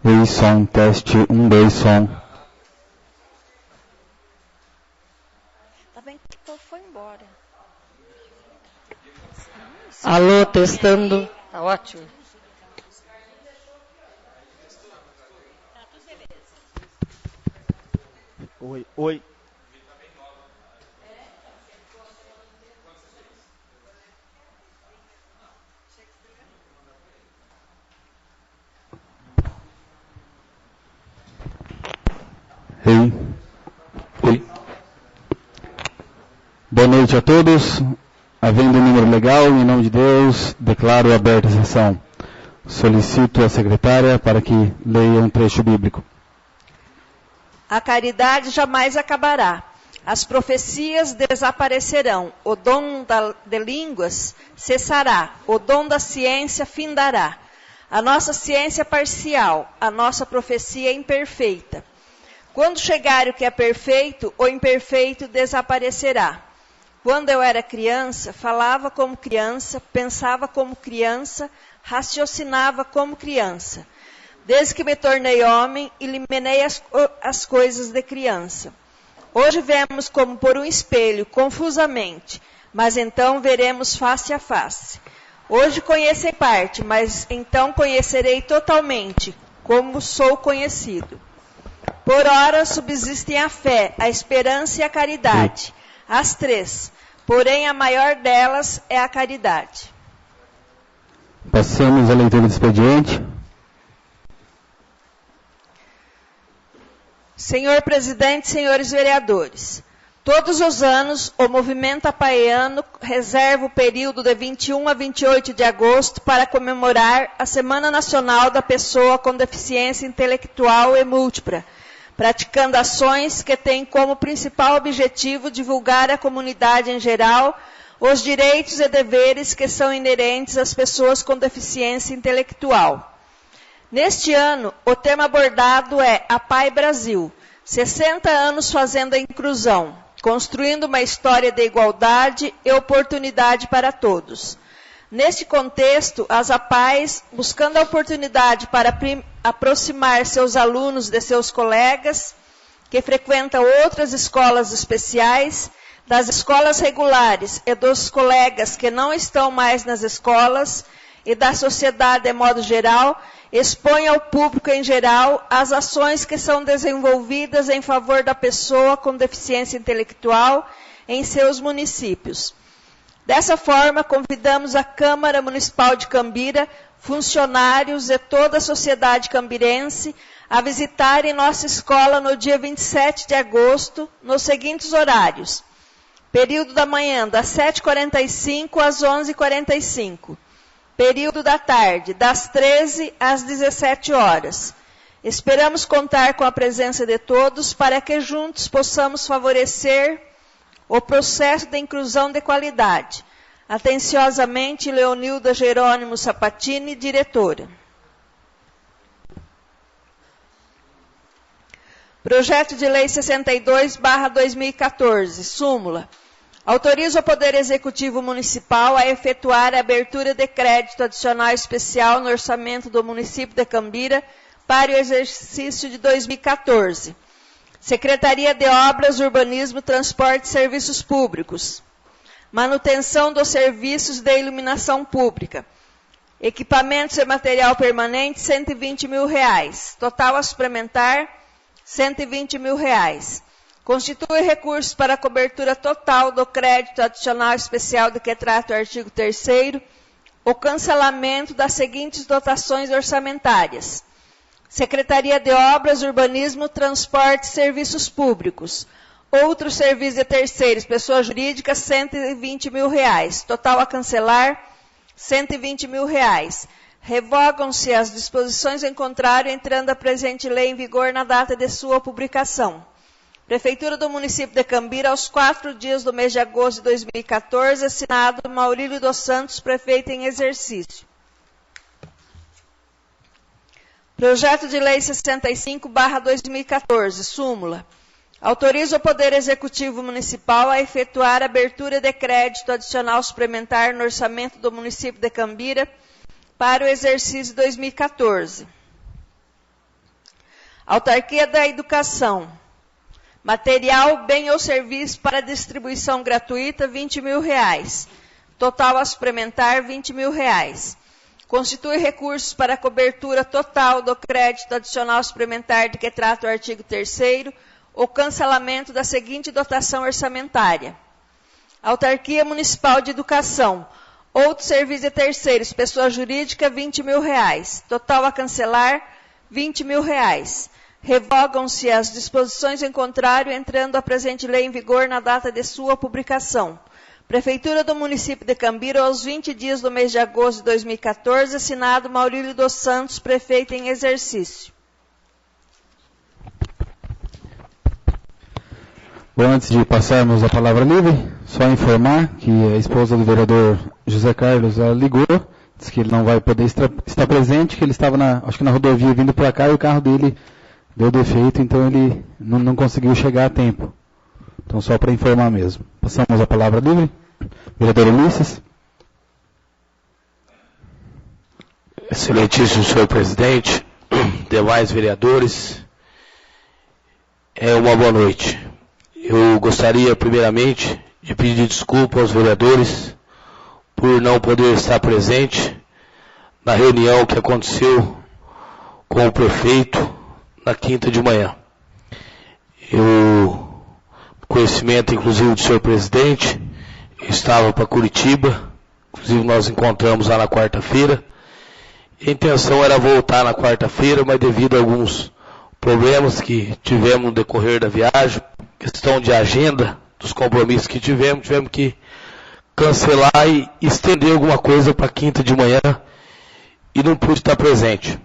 Ei, som, teste, 1, 2, som. Tá bem que todo foi embora. Alô, testando. Tá ótimo. Oi, oi. Ei. Oi. Boa noite a todos. Havendo um número legal, em nome de Deus, declaro aberta a sessão. Solicito a secretária para que leia um trecho bíblico. A caridade jamais acabará. As profecias desaparecerão. O dom de línguas cessará. O dom da ciência findará. A nossa ciência é parcial. A nossa profecia é imperfeita. Quando chegar o que é perfeito, o imperfeito desaparecerá. Quando eu era criança, falava como criança, pensava como criança, raciocinava como criança. Desde que me tornei homem, eliminei as coisas de criança. Hoje vemos como por um espelho, confusamente, mas então veremos face a face. Hoje conheço em parte, mas então conhecerei totalmente, como sou conhecido. Por ora subsistem a fé, a esperança e a caridade. As três, porém a maior delas é a caridade. Passamos à leitura do expediente. Senhor presidente, senhores vereadores, todos os anos o movimento apaiano reserva o período de 21 a 28 de agosto para comemorar a Semana Nacional da Pessoa com Deficiência Intelectual e Múltipla, praticando ações que têm como principal objetivo divulgar à comunidade em geral os direitos e deveres que são inerentes às pessoas com deficiência intelectual. Neste ano, o tema abordado é APAI Brasil, 60 anos fazendo a inclusão, construindo uma história de igualdade e oportunidade para todos. Neste contexto, as APAIs, buscando a oportunidade para aproximar seus alunos de seus colegas, que frequentam outras escolas especiais, das escolas regulares e dos colegas que não estão mais nas escolas, e da sociedade de modo geral, expõe ao público em geral as ações que são desenvolvidas em favor da pessoa com deficiência intelectual em seus municípios. Dessa forma, convidamos a Câmara Municipal de Cambira, funcionários e toda a sociedade cambirense a visitarem nossa escola no dia 27 de agosto, nos seguintes horários. Período da manhã, das 7h45 às 11h45. Período da tarde, das 13 às 17 horas. Esperamos contar com a presença de todos para que juntos possamos favorecer o processo de inclusão de qualidade. Atenciosamente, Leonilda Jerônimo Sapatini, diretora. Projeto de Lei 62/2014, súmula. Autoriza o Poder Executivo Municipal a efetuar a abertura de crédito adicional especial no orçamento do município de Cambira para o exercício de 2014. Secretaria de Obras, Urbanismo, Transporte e Serviços Públicos. Manutenção dos serviços de iluminação pública. Equipamentos e material permanente, R$120 mil. Total a suplementar, R$120 mil. Constitui recursos para a cobertura total do crédito adicional especial de que trata o artigo 3º, o cancelamento das seguintes dotações orçamentárias. Secretaria de Obras, Urbanismo, Transporte e Serviços Públicos. Outros serviços de terceiros, pessoa jurídica, R$120 mil. Total a cancelar, R$120 mil. Revogam-se as disposições em contrário, entrando a presente lei em vigor na data de sua publicação. Prefeitura do município de Cambira, aos 4 dias do mês de agosto de 2014, assinado Maurílio dos Santos, prefeito em exercício. Projeto de Lei 65/2014, súmula. Autoriza o Poder Executivo Municipal a efetuar a abertura de crédito adicional suplementar no orçamento do município de Cambira para o exercício 2014. Autarquia da Educação. Material, bem ou serviço para distribuição gratuita, R$20.000. Total a suplementar, R$20.000. Constitui recursos para a cobertura total do crédito adicional suplementar de que trata o artigo 3º, o cancelamento da seguinte dotação orçamentária. Autarquia Municipal de Educação. Outros serviços de terceiros, pessoa jurídica, R$20.000. Total a cancelar, R$20.000. Revogam-se as disposições em contrário, entrando a presente lei em vigor na data de sua publicação. Prefeitura do município de Cambira, aos 20 dias do mês de agosto de 2014, assinado Maurílio dos Santos, prefeito em exercício. Bom, antes de passarmos a palavra livre, só informar que a esposa do vereador José Carlos ligou, disse que ele não vai poder estar presente, que ele estava acho que na rodovia vindo para cá e o carro dele deu defeito, então ele não conseguiu chegar a tempo. Então só para informar mesmo. Passamos a palavra livre. Vereador Ulisses. Excelentíssimo senhor presidente, demais vereadores, uma boa noite. Eu gostaria primeiramente de pedir desculpa aos vereadores por não poder estar presente na reunião que aconteceu com o prefeito na quinta de manhã. Conhecimento inclusive do senhor presidente, eu estava para Curitiba, inclusive nós encontramos lá na quarta-feira. A intenção era voltar na quarta-feira, mas devido a alguns problemas que tivemos no decorrer da viagem, questão de agenda, dos compromissos que tivemos que cancelar e estender alguma coisa para quinta de manhã e não pude estar presente.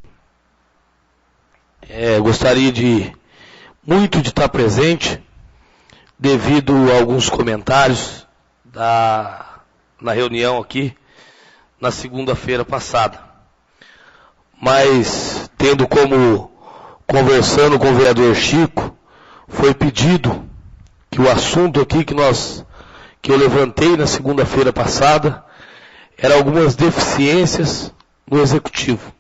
Gostaria muito de estar presente, devido a alguns comentários na reunião aqui, na segunda-feira passada. Mas, conversando com o vereador Chico, foi pedido que o assunto aqui que eu levantei na segunda-feira passada, era algumas deficiências no executivo.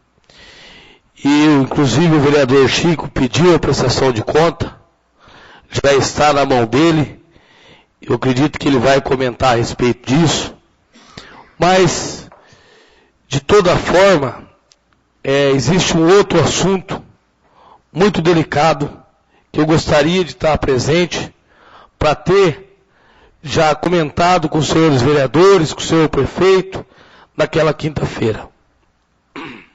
E, inclusive, o vereador Chico pediu a prestação de conta, já está na mão dele, eu acredito que ele vai comentar a respeito disso, mas, de toda forma, existe um outro assunto muito delicado, que eu gostaria de estar presente, para ter já comentado com os senhores vereadores, com o senhor prefeito, naquela quinta-feira.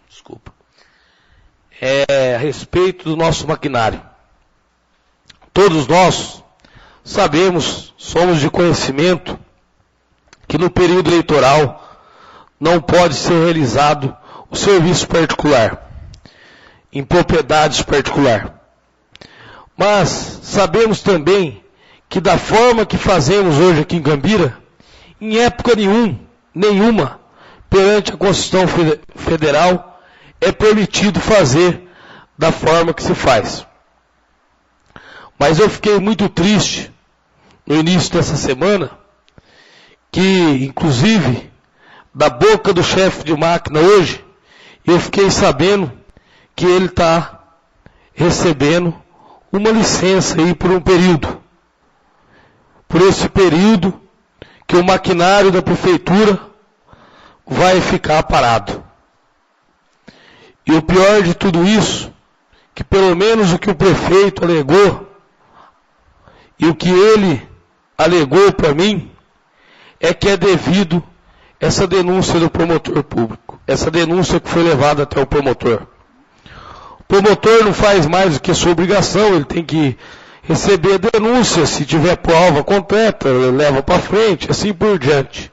Desculpa. A respeito do nosso maquinário. Todos nós sabemos, somos de conhecimento, que no período eleitoral não pode ser realizado o serviço particular, em propriedades particulares. Mas sabemos também que da forma que fazemos hoje aqui em Cambira, em época nenhuma, perante a Constituição Federal, é permitido fazer da forma que se faz. Mas eu fiquei muito triste no início dessa semana, que inclusive da boca do chefe de máquina hoje, eu fiquei sabendo que ele está recebendo uma licença aí por um período. Por esse período que o maquinário da prefeitura vai ficar parado. E o pior de tudo isso, que pelo menos o que o prefeito alegou, e o que ele alegou para mim, é que é devido essa denúncia do promotor público, essa denúncia que foi levada até o promotor. O promotor não faz mais do que a sua obrigação, ele tem que receber a denúncia, se tiver prova concreta, leva para frente, assim por diante.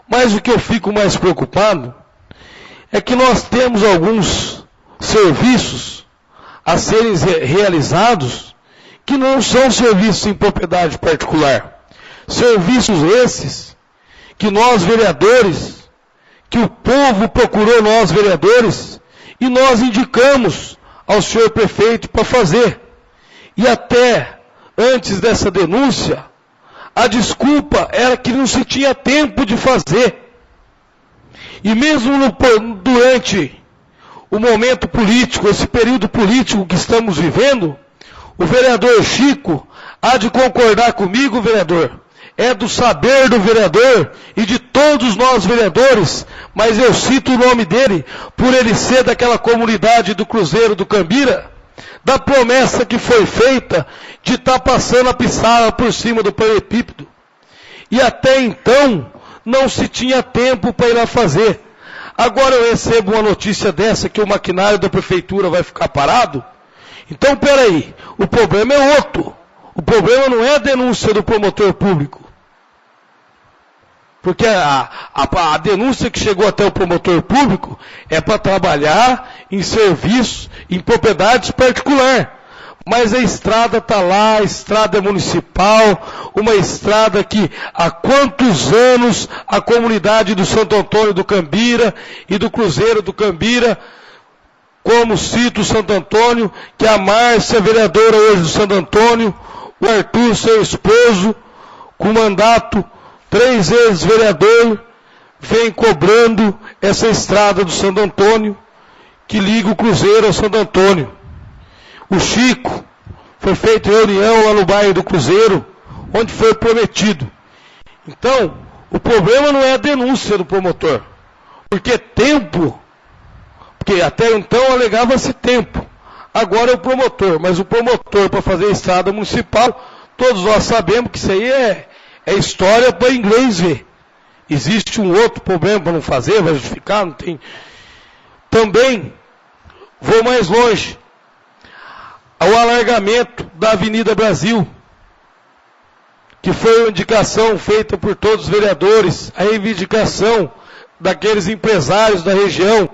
Mas o que eu fico mais preocupado é que nós temos alguns serviços a serem realizados que não são serviços em propriedade particular. Serviços esses que nós vereadores, que o povo procurou nós vereadores e nós indicamos ao senhor prefeito para fazer. E até antes dessa denúncia, a desculpa era que não se tinha tempo de fazer. E mesmo durante o momento político, esse período político que estamos vivendo, o vereador Chico há de concordar comigo, vereador. É do saber do vereador e de todos nós vereadores, mas eu cito o nome dele por ele ser daquela comunidade do Cruzeiro do Cambira, da promessa que foi feita de estar passando a pissarra por cima do paralelepípedo. E até então não se tinha tempo para ir lá fazer. Agora eu recebo uma notícia dessa que o maquinário da prefeitura vai ficar parado. Então, peraí, o problema é outro. O problema não é a denúncia do promotor público. Porque a denúncia que chegou até o promotor público é para trabalhar em serviços, em propriedades particulares. Mas a estrada está lá, a estrada é municipal, uma estrada que há quantos anos a comunidade do Santo Antônio do Cambira e do Cruzeiro do Cambira, como cito o Santo Antônio, que a Márcia, vereadora hoje do Santo Antônio, o Arthur, seu esposo, com mandato 3 vezes vereador, vem cobrando essa estrada do Santo Antônio, que liga o Cruzeiro ao Santo Antônio. O Chico, foi feita reunião lá no bairro do Cruzeiro, onde foi prometido. Então, o problema não é a denúncia do promotor, porque até então alegava-se tempo. Agora é o promotor, mas o promotor para fazer a estrada municipal, todos nós sabemos que isso aí é história para inglês ver. Existe um outro problema para não fazer, vai justificar, não tem. Também, vou mais longe, o alargamento da Avenida Brasil, que foi uma indicação feita por todos os vereadores, a reivindicação daqueles empresários da região,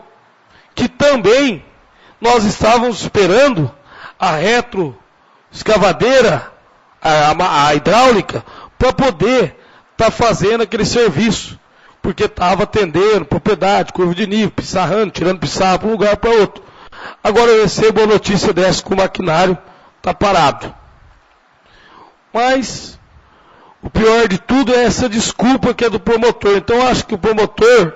que também nós estávamos esperando a retroescavadeira, a hidráulica, para poder estar fazendo aquele serviço, porque estava atendendo propriedade, curva de nível, pissarrando, tirando pissarra para um lugar para outro. Agora eu recebo a notícia dessa que o maquinário está parado. Mas o pior de tudo é essa desculpa que é do promotor. Então acho que o promotor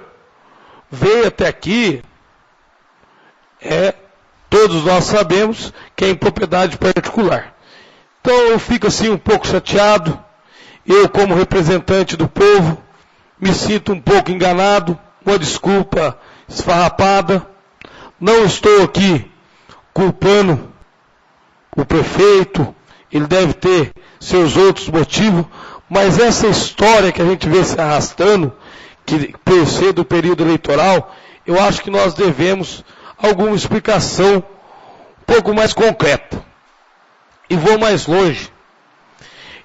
veio até aqui, todos nós sabemos que é em propriedade particular. Então eu fico assim um pouco chateado. Eu, como representante do povo, me sinto um pouco enganado, uma desculpa esfarrapada. Não estou aqui culpando o prefeito, ele deve ter seus outros motivos, mas essa história que a gente vê se arrastando, que por ser do período eleitoral, eu acho que nós devemos alguma explicação um pouco mais concreta. E vou mais longe.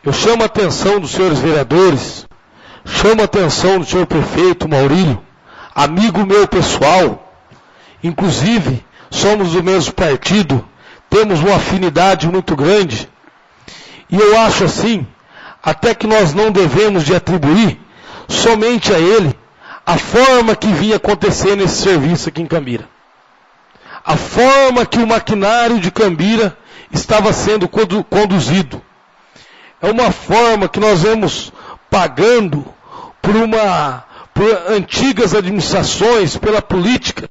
Eu chamo a atenção dos senhores vereadores, chamo a atenção do senhor prefeito Maurílio, amigo meu pessoal, inclusive somos do mesmo partido, temos uma afinidade muito grande, e eu acho assim, até que nós não devemos de atribuir somente a ele a forma que vinha acontecendo esse serviço aqui em Cambira. A forma que o maquinário de Cambira estava sendo conduzido. É uma forma que nós vemos pagando por antigas administrações, pela política,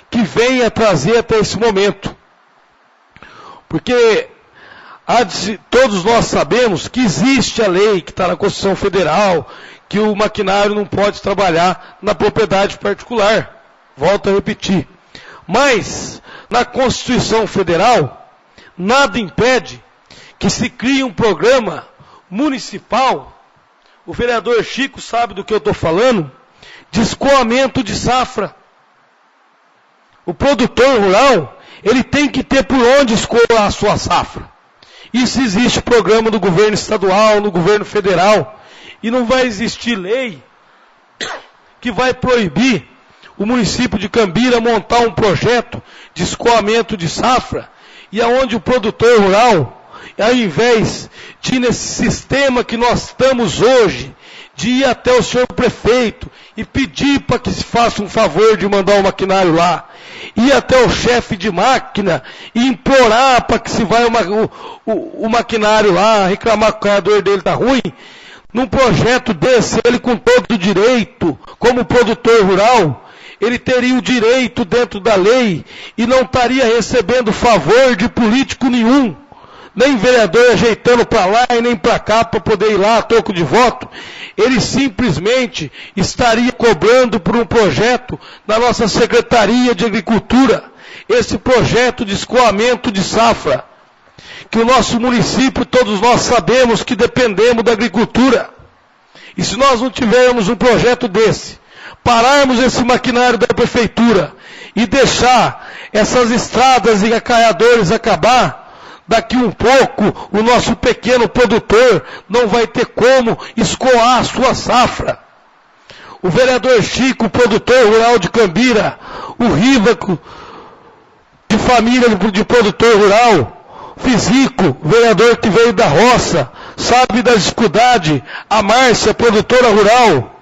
que vem a trazer até esse momento. Porque todos nós sabemos que existe a lei que está na Constituição Federal, que o maquinário não pode trabalhar na propriedade particular. Volto a repetir. Mas, na Constituição Federal, nada impede que se crie um programa municipal, o vereador Chico sabe do que eu estou falando, de escoamento de safra. O produtor rural, ele tem que ter por onde escoar a sua safra. Isso existe programa do governo estadual, no governo federal, e não vai existir lei que vai proibir o município de Cambira montar um projeto de escoamento de safra, e aonde o produtor rural, ao invés de ir nesse sistema que nós estamos hoje, de ir até o senhor prefeito e pedir para que se faça um favor de mandar o maquinário lá, ir até o chefe de máquina e implorar para que se vá o maquinário lá, reclamar que o carregador dele está ruim, num projeto desse, ele com todo o direito, como produtor rural, ele teria o direito dentro da lei e não estaria recebendo favor de político nenhum, nem vereador ajeitando para lá e nem para cá para poder ir lá a troco de voto. Ele simplesmente estaria cobrando por um projeto na nossa Secretaria de Agricultura, esse projeto de escoamento de safra, que o nosso município, todos nós sabemos que dependemos da agricultura. E se nós não tivermos um projeto desse, pararmos esse maquinário da prefeitura e deixar essas estradas e acaiadores acabar, daqui um pouco o nosso pequeno produtor não vai ter como escoar a sua safra. O vereador Chico, produtor rural de Cambira, o Rívaco, de família de produtor rural, Fisico, vereador que veio da roça, sabe da dificuldade, a Márcia, produtora rural.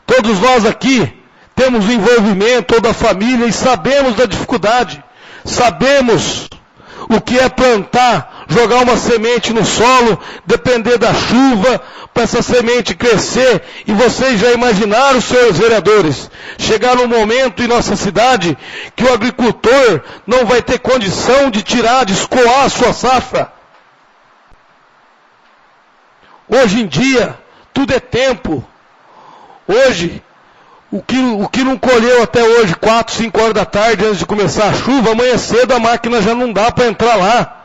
Todos nós aqui temos o envolvimento toda a família e sabemos da dificuldade. Sabemos o que é plantar, jogar uma semente no solo, depender da chuva, para essa semente crescer. E vocês já imaginaram, senhores vereadores, chegar um momento em nossa cidade que o agricultor não vai ter condição de tirar, de escoar a sua safra. Hoje em dia, tudo é tempo. Hoje, o que não colheu até hoje, 4, 5 horas da tarde, antes de começar a chuva, amanhã cedo a máquina já não dá para entrar lá.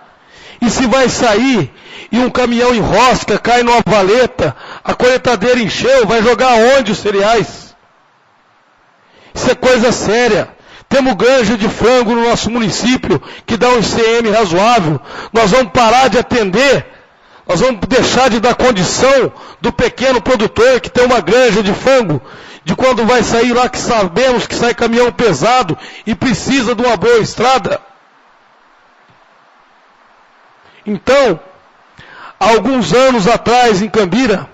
E se vai sair, e um caminhão enrosca, cai numa valeta, a colheitadeira encheu, vai jogar onde os cereais? Isso é coisa séria. Temos granja de frango no nosso município, que dá um ICM razoável. Nós vamos parar de atender, nós vamos deixar de dar condição do pequeno produtor que tem uma granja de frango, de quando vai sair lá, que sabemos que sai caminhão pesado e precisa de uma boa estrada. Então, há alguns anos atrás em Cambira,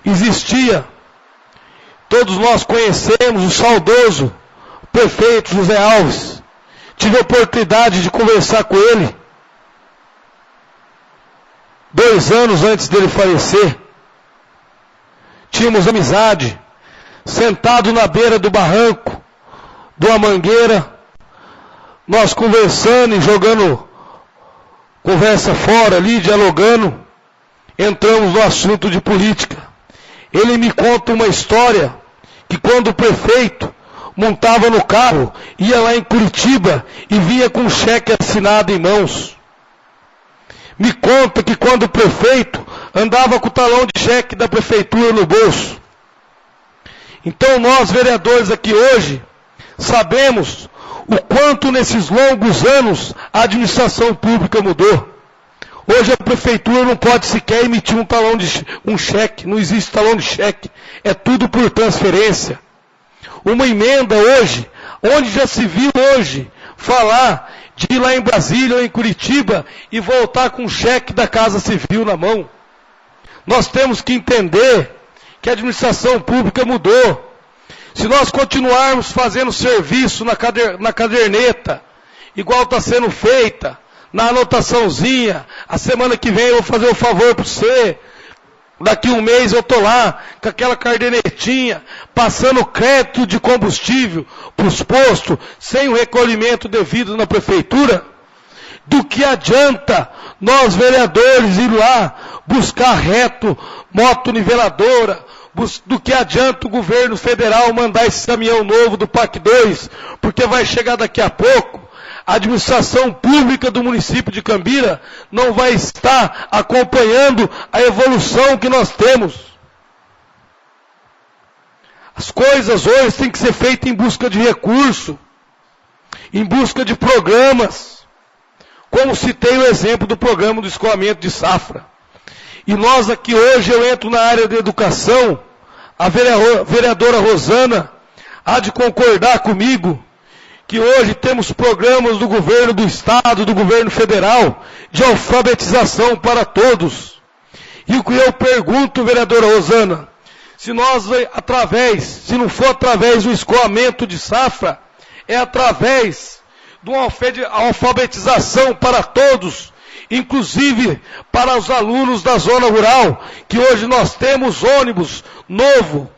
existia, todos nós conhecemos o saudoso prefeito José Alves. Tive a oportunidade de conversar com ele 2 anos antes dele falecer. Tínhamos amizade, sentado na beira do barranco, de uma mangueira, nós conversando e jogando conversa fora ali, dialogando, entramos no assunto de política. Ele me conta uma história, que quando o prefeito montava no carro, ia lá em Curitiba e vinha com um cheque assinado em mãos. Me conta que quando o prefeito andava com o talão de cheque da prefeitura no bolso. Então nós, vereadores aqui hoje, sabemos o quanto nesses longos anos a administração pública mudou. Hoje a prefeitura não pode sequer emitir um cheque, não existe talão de cheque, é tudo por transferência. Uma emenda hoje, onde já se viu hoje falar de ir lá em Brasília ou em Curitiba e voltar com um cheque da Casa Civil na mão. Nós temos que entender que a administração pública mudou. Se nós continuarmos fazendo serviço na caderneta, igual está sendo feita, na anotaçãozinha, a semana que vem eu vou fazer um favor para você, daqui um mês eu estou lá, com aquela cadernetinha, passando crédito de combustível para os postos, sem o recolhimento devido na prefeitura, do que adianta nós vereadores ir lá buscar reto, moto niveladora, do que adianta o governo federal mandar esse caminhão novo do PAC 2, porque vai chegar daqui a pouco, a administração pública do município de Cambira não vai estar acompanhando a evolução que nós temos. As coisas hoje têm que ser feitas em busca de recurso, em busca de programas, como citei o exemplo do programa do escoamento de safra. E nós aqui hoje, eu entro na área de educação, a vereadora Rosana há de concordar comigo, que hoje temos programas do governo do estado, do governo federal, de alfabetização para todos. E o que eu pergunto, vereadora Rosana, se não for através do escoamento de safra, é através de uma alfabetização para todos, inclusive para os alunos da zona rural, que hoje nós temos ônibus novo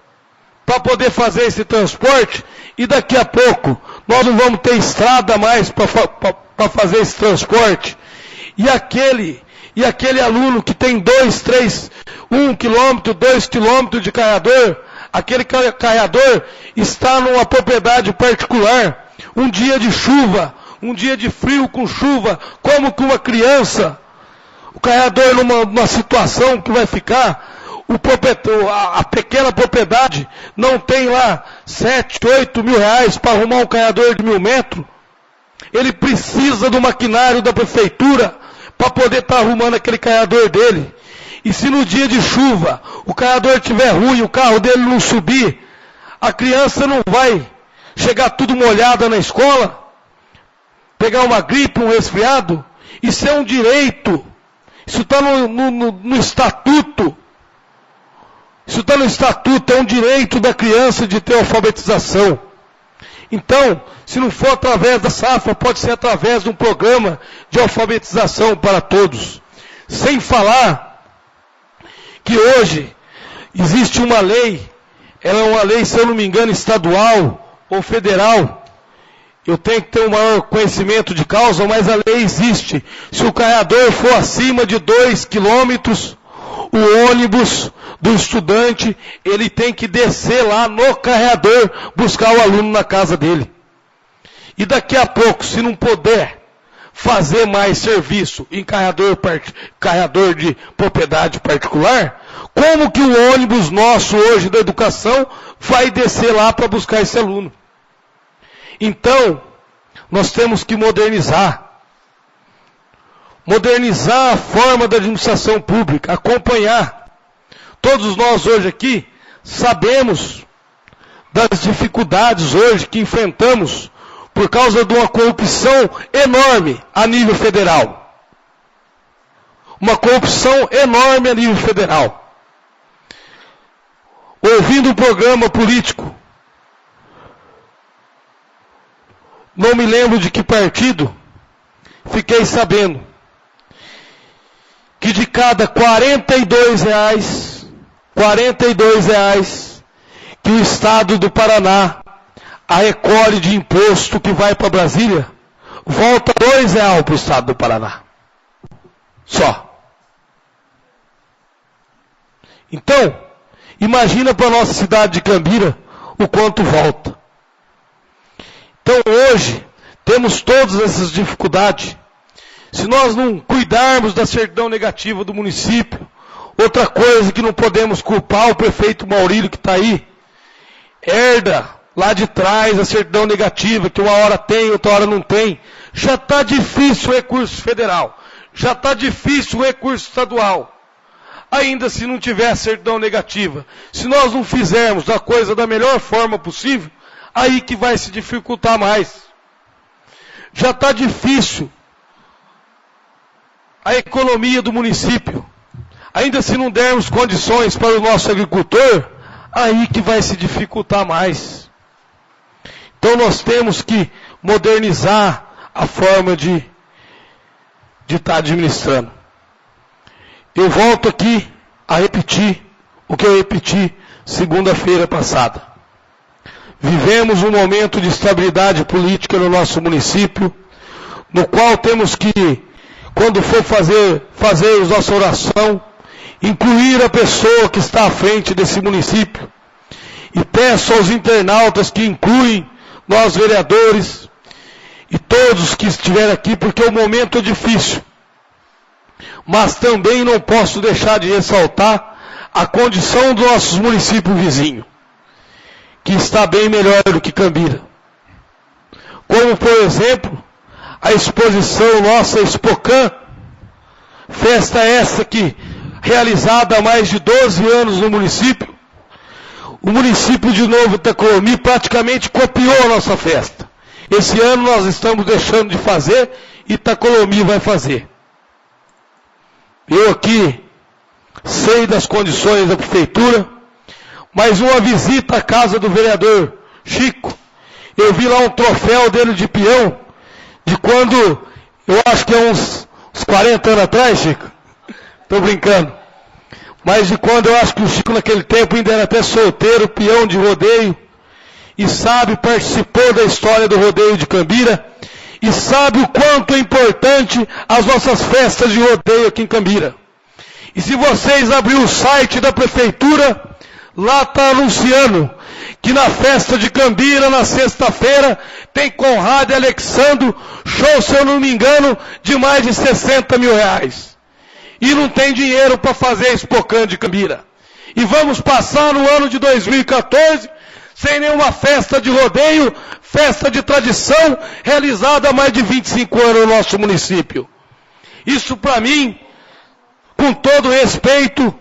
para poder fazer esse transporte, e daqui a pouco nós não vamos ter estrada mais para fazer esse transporte. E aquele aluno que tem 2, 3, 1 quilômetro, 2 quilômetros de carregador, aquele carregador está numa propriedade particular, um dia de chuva, um dia de frio com chuva, como que uma criança, o carregador numa situação que vai ficar, a pequena propriedade não tem lá 7, 8 mil reais para arrumar um carregador de 1000 metros, ele precisa do maquinário da prefeitura para poder estar arrumando aquele carregador dele. E se no dia de chuva o carregador estiver ruim, o carro dele não subir, a criança não vai chegar tudo molhada na escola, pegar uma gripe, um resfriado. Isso é um direito. Isso está no estatuto. Isso está no estatuto, é um direito da criança de ter alfabetização. Então, se não for através da safra, pode ser através de um programa de alfabetização para todos. Sem falar que hoje existe uma lei, ela é uma lei, se eu não me engano, estadual ou federal. Eu tenho que ter um maior conhecimento de causa, mas a lei existe. Se o carregador for acima de 2 quilômetros, o ônibus do estudante, ele tem que descer lá no carregador, buscar o aluno na casa dele. E daqui a pouco, se não puder fazer mais serviço em carregador de propriedade particular, como que o ônibus nosso hoje da educação vai descer lá para buscar esse aluno? Então, nós temos que modernizar a forma da administração pública, acompanhar. Todos nós hoje aqui sabemos das dificuldades hoje que enfrentamos por causa de uma corrupção enorme a nível federal. Uma corrupção enorme a nível federal. Ouvindo um programa político, não me lembro de que partido, fiquei sabendo que de cada R$42 que o Estado do Paraná recolhe de imposto que vai para Brasília, volta R$2 para o Estado do Paraná. Só. Então, imagina para a nossa cidade de Cambira o quanto volta. Então hoje, temos todas essas dificuldades. Se nós não cuidarmos da certidão negativa do município, outra coisa que não podemos culpar o prefeito Maurílio que está aí, herda lá de trás a certidão negativa, que uma hora tem, outra hora não tem. Já está difícil o recurso federal, já está difícil o recurso estadual. Ainda se não tiver a certidão negativa, se nós não fizermos a coisa da melhor forma possível, aí que vai se dificultar mais. Já está difícil a economia do município. Ainda se não dermos condições para o nosso agricultor, aí que vai se dificultar mais. Então nós temos que modernizar a forma de estar administrando. Eu volto aqui a repetir o que eu repeti segunda-feira passada. Vivemos um momento de estabilidade política no nosso município, no qual temos que, quando for fazer a nossa oração, incluir a pessoa que está à frente desse município. E peço aos internautas que incluem nós vereadores e todos que estiverem aqui, porque o momento é difícil. Mas também não posso deixar de ressaltar a condição dos nossos municípios vizinhos, que está bem melhor do que Cambira. Como, por exemplo, a exposição nossa Expocan, festa essa que realizada há mais de 12 anos no município. O município de Novo Itacolomi praticamente copiou a nossa festa. Esse ano nós estamos deixando de fazer e Itacolomi vai fazer. Eu aqui sei das condições da prefeitura, mas uma visita à casa do vereador Chico, eu vi lá um troféu dele de peão, de quando, eu acho que é uns 40 anos atrás, Chico. Estou brincando. Mas de quando eu acho que o Chico naquele tempo ainda era até solteiro, peão de rodeio, e sabe, participou da história do rodeio de Cambira, e sabe o quanto é importante as nossas festas de rodeio aqui em Cambira. E se vocês abrirem o site da prefeitura, lá está anunciando que na festa de Cambira, na sexta-feira, tem Conrado e Alexandro, show, se eu não me engano, de mais de 60 mil reais. E não tem dinheiro para fazer a Expocan de Cambira. E vamos passar no ano de 2014 sem nenhuma festa de rodeio, festa de tradição, realizada há mais de 25 anos no nosso município. Isso para mim, com todo respeito,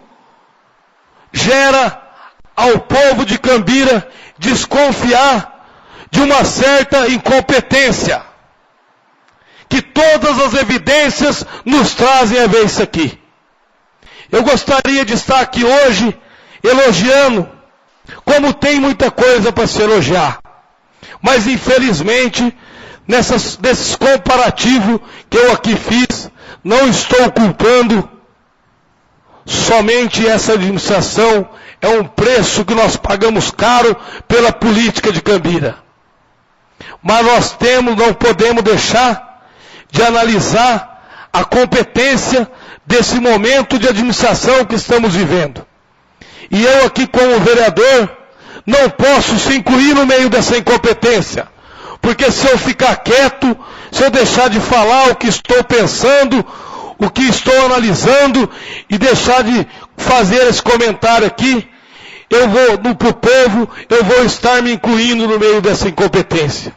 gera ao povo de Cambira desconfiar de uma certa incompetência, que todas as evidências nos trazem a ver isso aqui. Eu gostaria de estar aqui hoje elogiando, como tem muita coisa para se elogiar, mas infelizmente, nesses comparativos que eu aqui fiz, não estou culpando somente essa administração. É um preço que nós pagamos caro pela política de Cambira. Mas nós não podemos deixar de analisar a competência desse momento de administração que estamos vivendo. E eu aqui como vereador não posso se incluir no meio dessa incompetência. Porque se eu ficar quieto, se eu deixar de falar o que estou pensando, o que estou analisando e deixar de fazer esse comentário aqui, para o povo, eu vou estar me incluindo no meio dessa incompetência.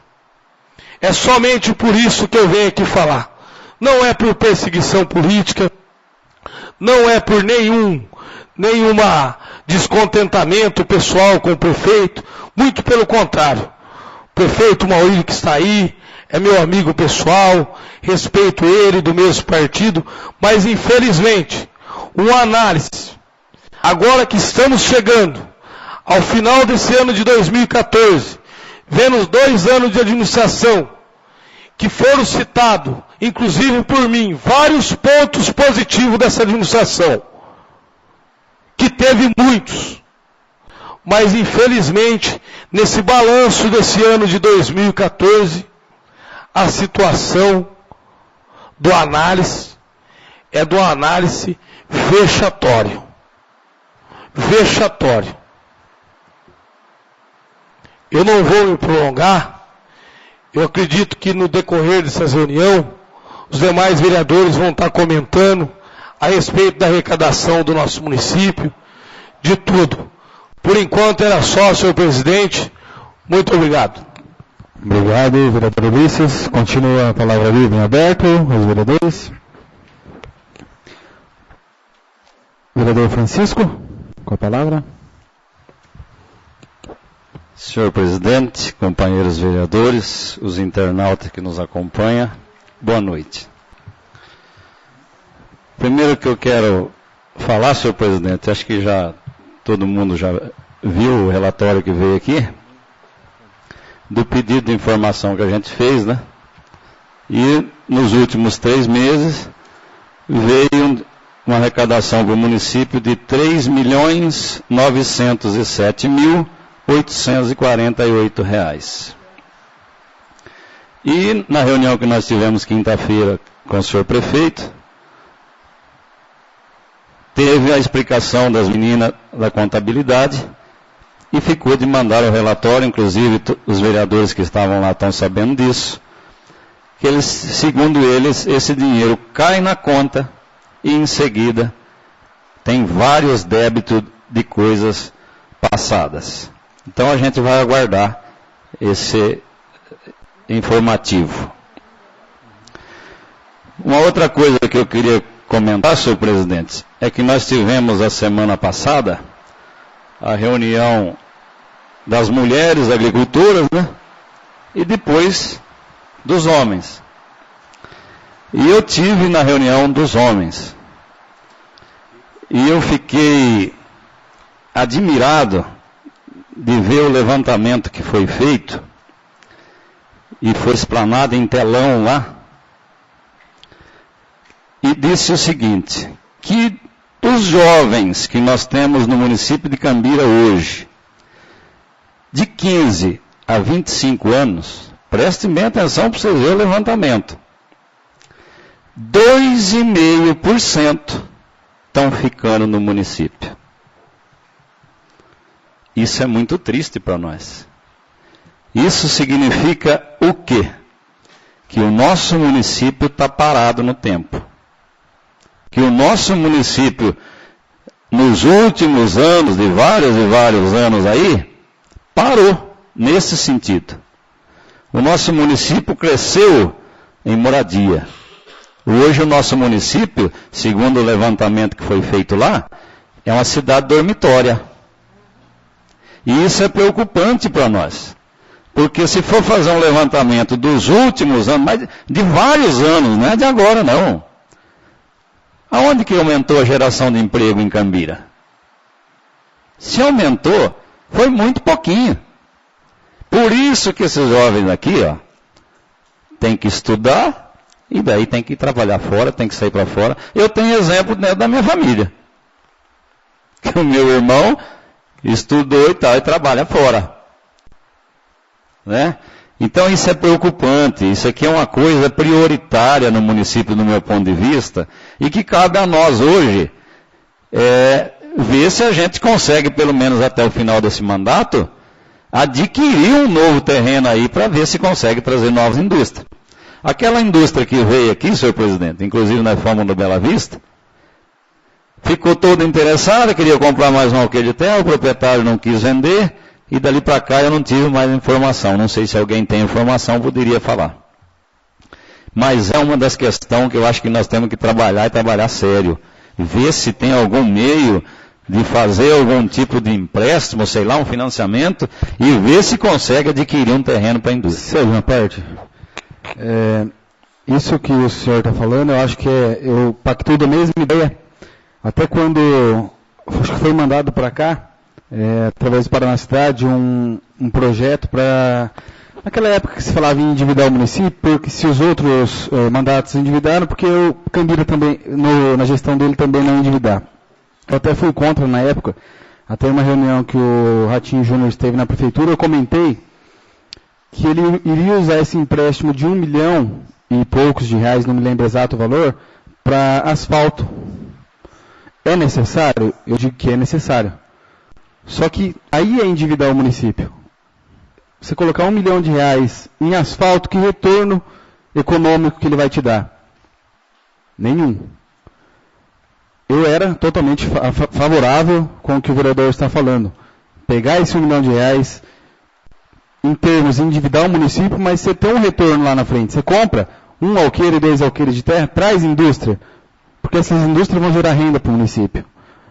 É somente por isso que eu venho aqui falar. Não é por perseguição política, não é por nenhuma descontentamento pessoal com o prefeito, muito pelo contrário. O prefeito Maurílio que está aí, é meu amigo pessoal, respeito ele, do mesmo partido, mas infelizmente, uma análise, agora que estamos chegando ao final desse ano de 2014, vendo os 2 anos de administração, que foram citados, inclusive por mim, vários pontos positivos dessa administração, que teve muitos, mas infelizmente, nesse balanço desse ano de 2014, a situação do análise é de uma análise vexatória. Vexatório. Eu não vou me prolongar. Eu acredito que no decorrer dessa reunião, os demais vereadores vão estar comentando a respeito da arrecadação do nosso município, de tudo. Por enquanto era só, senhor presidente. Muito obrigado. Obrigado, vereador Ulisses. Continua a palavra livre em aberto, os vereadores. Vereador Francisco, com a palavra. Senhor presidente, companheiros vereadores, os internautas que nos acompanham, boa noite. Primeiro que eu quero falar, senhor presidente, acho que todo mundo já viu o relatório que veio aqui, do pedido de informação que a gente fez, né? E nos últimos 3 meses veio uma arrecadação para o município de R$ 3.907.848. E na reunião que nós tivemos quinta-feira com o senhor prefeito, teve a explicação das meninas da contabilidade e ficou de mandar o relatório, inclusive os vereadores que estavam lá estão sabendo disso, que eles, segundo eles, esse dinheiro cai na conta e em seguida tem vários débitos de coisas passadas. Então a gente vai aguardar esse informativo. Uma outra coisa que eu queria comentar, senhor presidente, é que nós tivemos a semana passada a reunião das mulheres agricultoras, né? E depois dos homens. E eu tive na reunião dos homens. E eu fiquei admirado de ver o levantamento que foi feito e foi explanado em telão lá. E disse o seguinte, que Os jovens que nós temos no município de Cambira hoje, de 15 a 25 anos, prestem bem atenção para vocês verem o levantamento. 2,5% estão ficando no município. Isso é muito triste para nós. Isso significa o quê? Que o nosso município está parado no tempo. Que o nosso município, nos últimos anos, de vários e vários anos aí, parou nesse sentido. O nosso município cresceu em moradia. Hoje o nosso município, segundo o levantamento que foi feito lá, é uma cidade dormitória. E isso é preocupante para nós. Porque se for fazer um levantamento dos últimos anos, mas de vários anos, não é de agora não. Aonde que aumentou a geração de emprego em Cambira? Se aumentou, foi muito pouquinho. Por isso que esses jovens aqui, ó, tem que estudar e daí tem que trabalhar fora, tem que sair para fora. Eu tenho exemplo dentro da minha família. Que o meu irmão estudou e tal, e trabalha fora. Né? Então isso é preocupante, isso aqui é uma coisa prioritária no município do meu ponto de vista, e que cabe a nós hoje ver se a gente consegue, pelo menos até o final desse mandato, adquirir um novo terreno aí para ver se consegue trazer novas indústrias. Aquela indústria que veio aqui, senhor presidente, inclusive nós fomos no Bela Vista, ficou toda interessada, queria comprar mais um alqueire de terra, o proprietário não quis vender, e dali para cá eu não tive mais informação. Não sei se alguém tem informação, poderia falar. Mas é uma das questões que eu acho que nós temos que trabalhar e trabalhar sério. Ver se tem algum meio de fazer algum tipo de empréstimo, sei lá, um financiamento, e ver se consegue adquirir um terreno para a indústria. Sabe uma parte? Isso que o senhor está falando, eu acho que eu pactuo da mesma ideia. Até quando acho que foi mandado para cá, através do Paraná Cidade, um projeto para... Naquela época que se falava em endividar o município, porque se os outros mandatos endividaram, porque o Cambira também, na gestão dele, também não endividar. Eu até fui contra na época, até uma reunião que o Ratinho Júnior esteve na prefeitura, eu comentei que ele iria usar esse empréstimo de 1 milhão e poucos de reais, não me lembro exato o valor, para asfalto. É necessário? Eu digo que é necessário. Só que aí é endividar o município. Você colocar 1 milhão de reais em asfalto, que retorno econômico que ele vai te dar? Nenhum. Eu era totalmente favorável com o que o vereador está falando. Pegar esse 1 milhão de reais, em termos de endividar o município, mas você tem um retorno lá na frente. Você compra 1 alqueire, 2 alqueires de terra, traz indústria. Porque essas indústrias vão gerar renda para o município.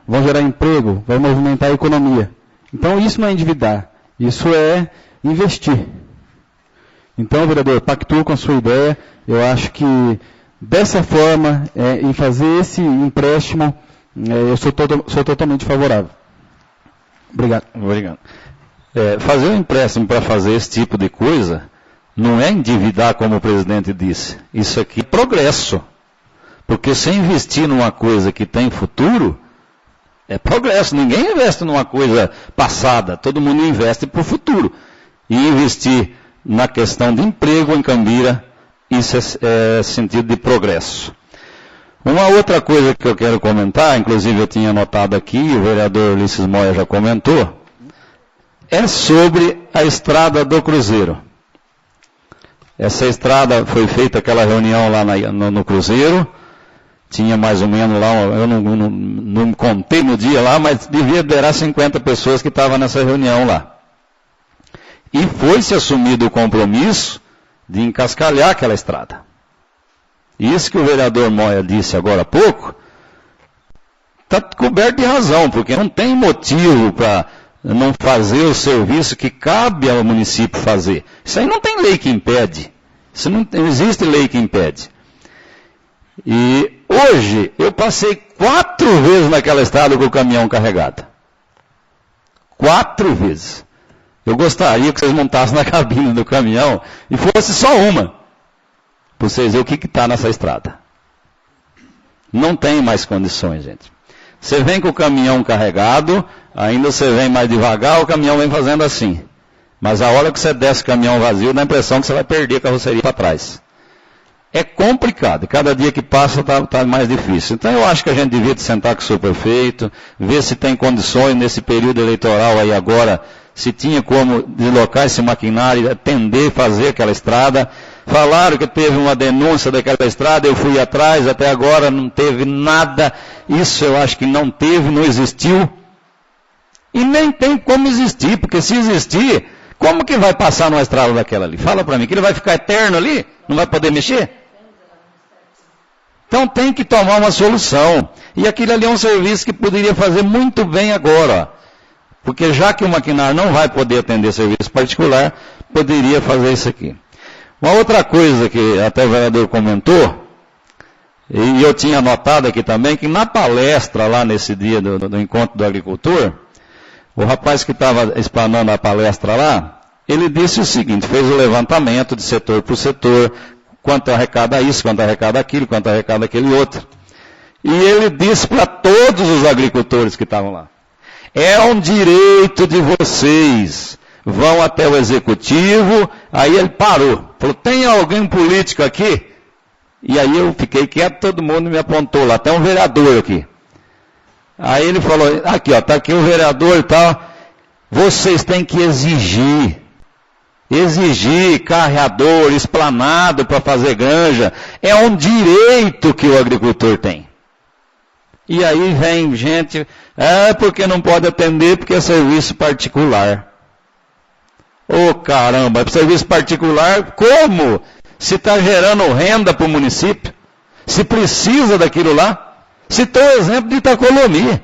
Vão gerar emprego, vai movimentar a economia. Então isso não é endividar, isso é investir. Então, vereador, pactuo com a sua ideia. Eu acho que dessa forma, em fazer esse empréstimo, eu sou totalmente favorável. Obrigado. Obrigado. Fazer um empréstimo para fazer esse tipo de coisa não é endividar, como o presidente disse. Isso aqui é progresso. Porque se investir numa coisa que tem futuro, é progresso. Ninguém investe numa coisa passada. Todo mundo investe para o futuro. E investir na questão de emprego em Cambira, isso é sentido de progresso. Uma outra coisa que eu quero comentar, inclusive eu tinha anotado aqui, o vereador Ulisses Moya já comentou, é sobre a estrada do Cruzeiro. Essa estrada foi feita aquela reunião lá no Cruzeiro, tinha mais ou menos lá, eu não contei no dia lá, mas devia ter 50 pessoas que estavam nessa reunião lá. E foi-se assumido o compromisso de encascalhar aquela estrada. Isso que o vereador Moya disse agora há pouco, está coberto de razão, porque não tem motivo para não fazer o serviço que cabe ao município fazer. Isso aí não tem lei que impede. Isso não existe lei que impede. E hoje eu passei 4 vezes naquela estrada com o caminhão carregado. 4 vezes. Eu gostaria que vocês montassem na cabine do caminhão e fosse só uma, para vocês verem o que está nessa estrada. Não tem mais condições, gente. Você vem com o caminhão carregado, ainda você vem mais devagar, o caminhão vem fazendo assim. Mas a hora que você desce o caminhão vazio, dá a impressão que você vai perder a carroceria para trás. É complicado, cada dia que passa está mais difícil. Então eu acho que a gente devia sentar com o senhor prefeito, ver se tem condições nesse período eleitoral aí agora, se tinha como deslocar esse maquinário, atender, fazer aquela estrada. Falaram que teve uma denúncia daquela estrada, eu fui atrás, até agora não teve nada. Isso eu acho que não teve, não existiu. E nem tem como existir, porque se existir, como que vai passar numa estrada daquela ali? Fala para mim, que ele vai ficar eterno ali? Não vai poder mexer? Então tem que tomar uma solução. E aquilo ali é um serviço que poderia fazer muito bem agora. Porque já que o maquinário não vai poder atender serviço particular, poderia fazer isso aqui. Uma outra coisa que até o vereador comentou, e eu tinha notado aqui também, que na palestra lá nesse dia do encontro do agricultor, o rapaz que estava explanando a palestra lá, ele disse o seguinte, fez o levantamento de setor por setor, quanto arrecada isso, quanto arrecada aquilo, quanto arrecada aquele outro. E ele disse para todos os agricultores que estavam lá, é um direito de vocês, vão até o executivo. Aí ele parou, falou, tem alguém político aqui? E aí eu fiquei quieto, todo mundo me apontou lá, tem um vereador aqui. Aí ele falou, aqui ó, está aqui o vereador e tal, vocês têm que exigir carreador, esplanado para fazer granja, é um direito que o agricultor tem. E aí vem gente, porque não pode atender porque é serviço particular. Ô caramba, é serviço particular, como? Se está gerando renda para o município, se precisa daquilo lá. Citou o exemplo de Itacolomi.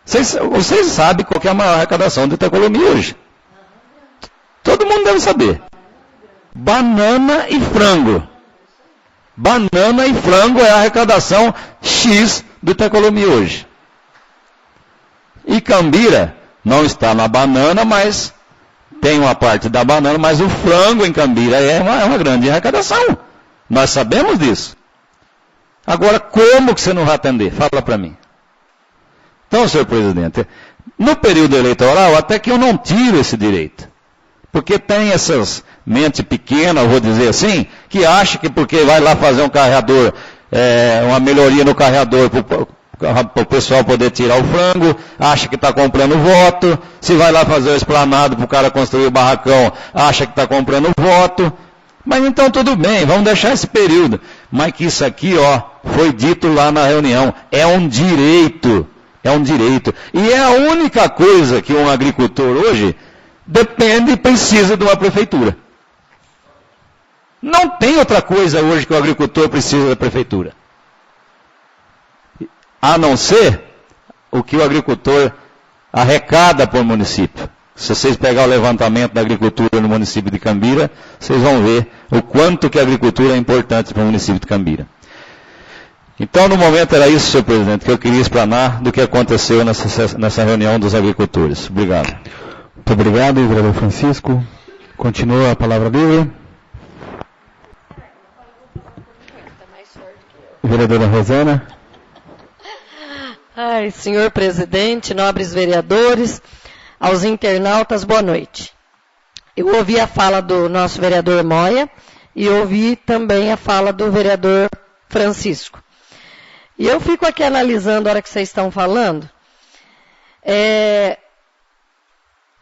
Vocês sabem qual que é a maior arrecadação de Itacolomi hoje. Todo mundo deve saber. Banana e frango. Banana e frango é a arrecadação X do Itacolomi hoje. E Cambira não está na banana, mas tem uma parte da banana, mas o frango em Cambira é uma grande arrecadação. Nós sabemos disso. Agora, como que você não vai atender? Fala para mim. Então, senhor presidente, no período eleitoral, até que eu não tiro esse direito. Porque tem essas mentes pequenas, vou dizer assim, que acham que porque vai lá fazer um carreador, uma melhoria no carreador para o pessoal poder tirar o frango, acha que está comprando voto. Se vai lá fazer o esplanado para o cara construir o barracão, acha que está comprando voto. Mas então tudo bem, vamos deixar esse período. Mas que isso aqui, foi dito lá na reunião, é um direito. É um direito. E é a única coisa que um agricultor hoje depende e precisa de uma prefeitura. Não tem outra coisa hoje que o agricultor precisa da prefeitura. A não ser o que o agricultor arrecada por município. Se vocês pegarem o levantamento da agricultura no município de Cambira, vocês vão ver o quanto que a agricultura é importante para o município de Cambira. Então, no momento, era isso, senhor presidente, que eu queria explanar do que aconteceu nessa reunião dos agricultores. Obrigado. Muito obrigado, vereador Francisco. Continua a palavra livre. Vereadora Rosana. Ai, senhor presidente, nobres vereadores, aos internautas, boa noite. Eu ouvi a fala do nosso vereador Moia e ouvi também a fala do vereador Francisco. E eu fico aqui analisando a hora que vocês estão falando.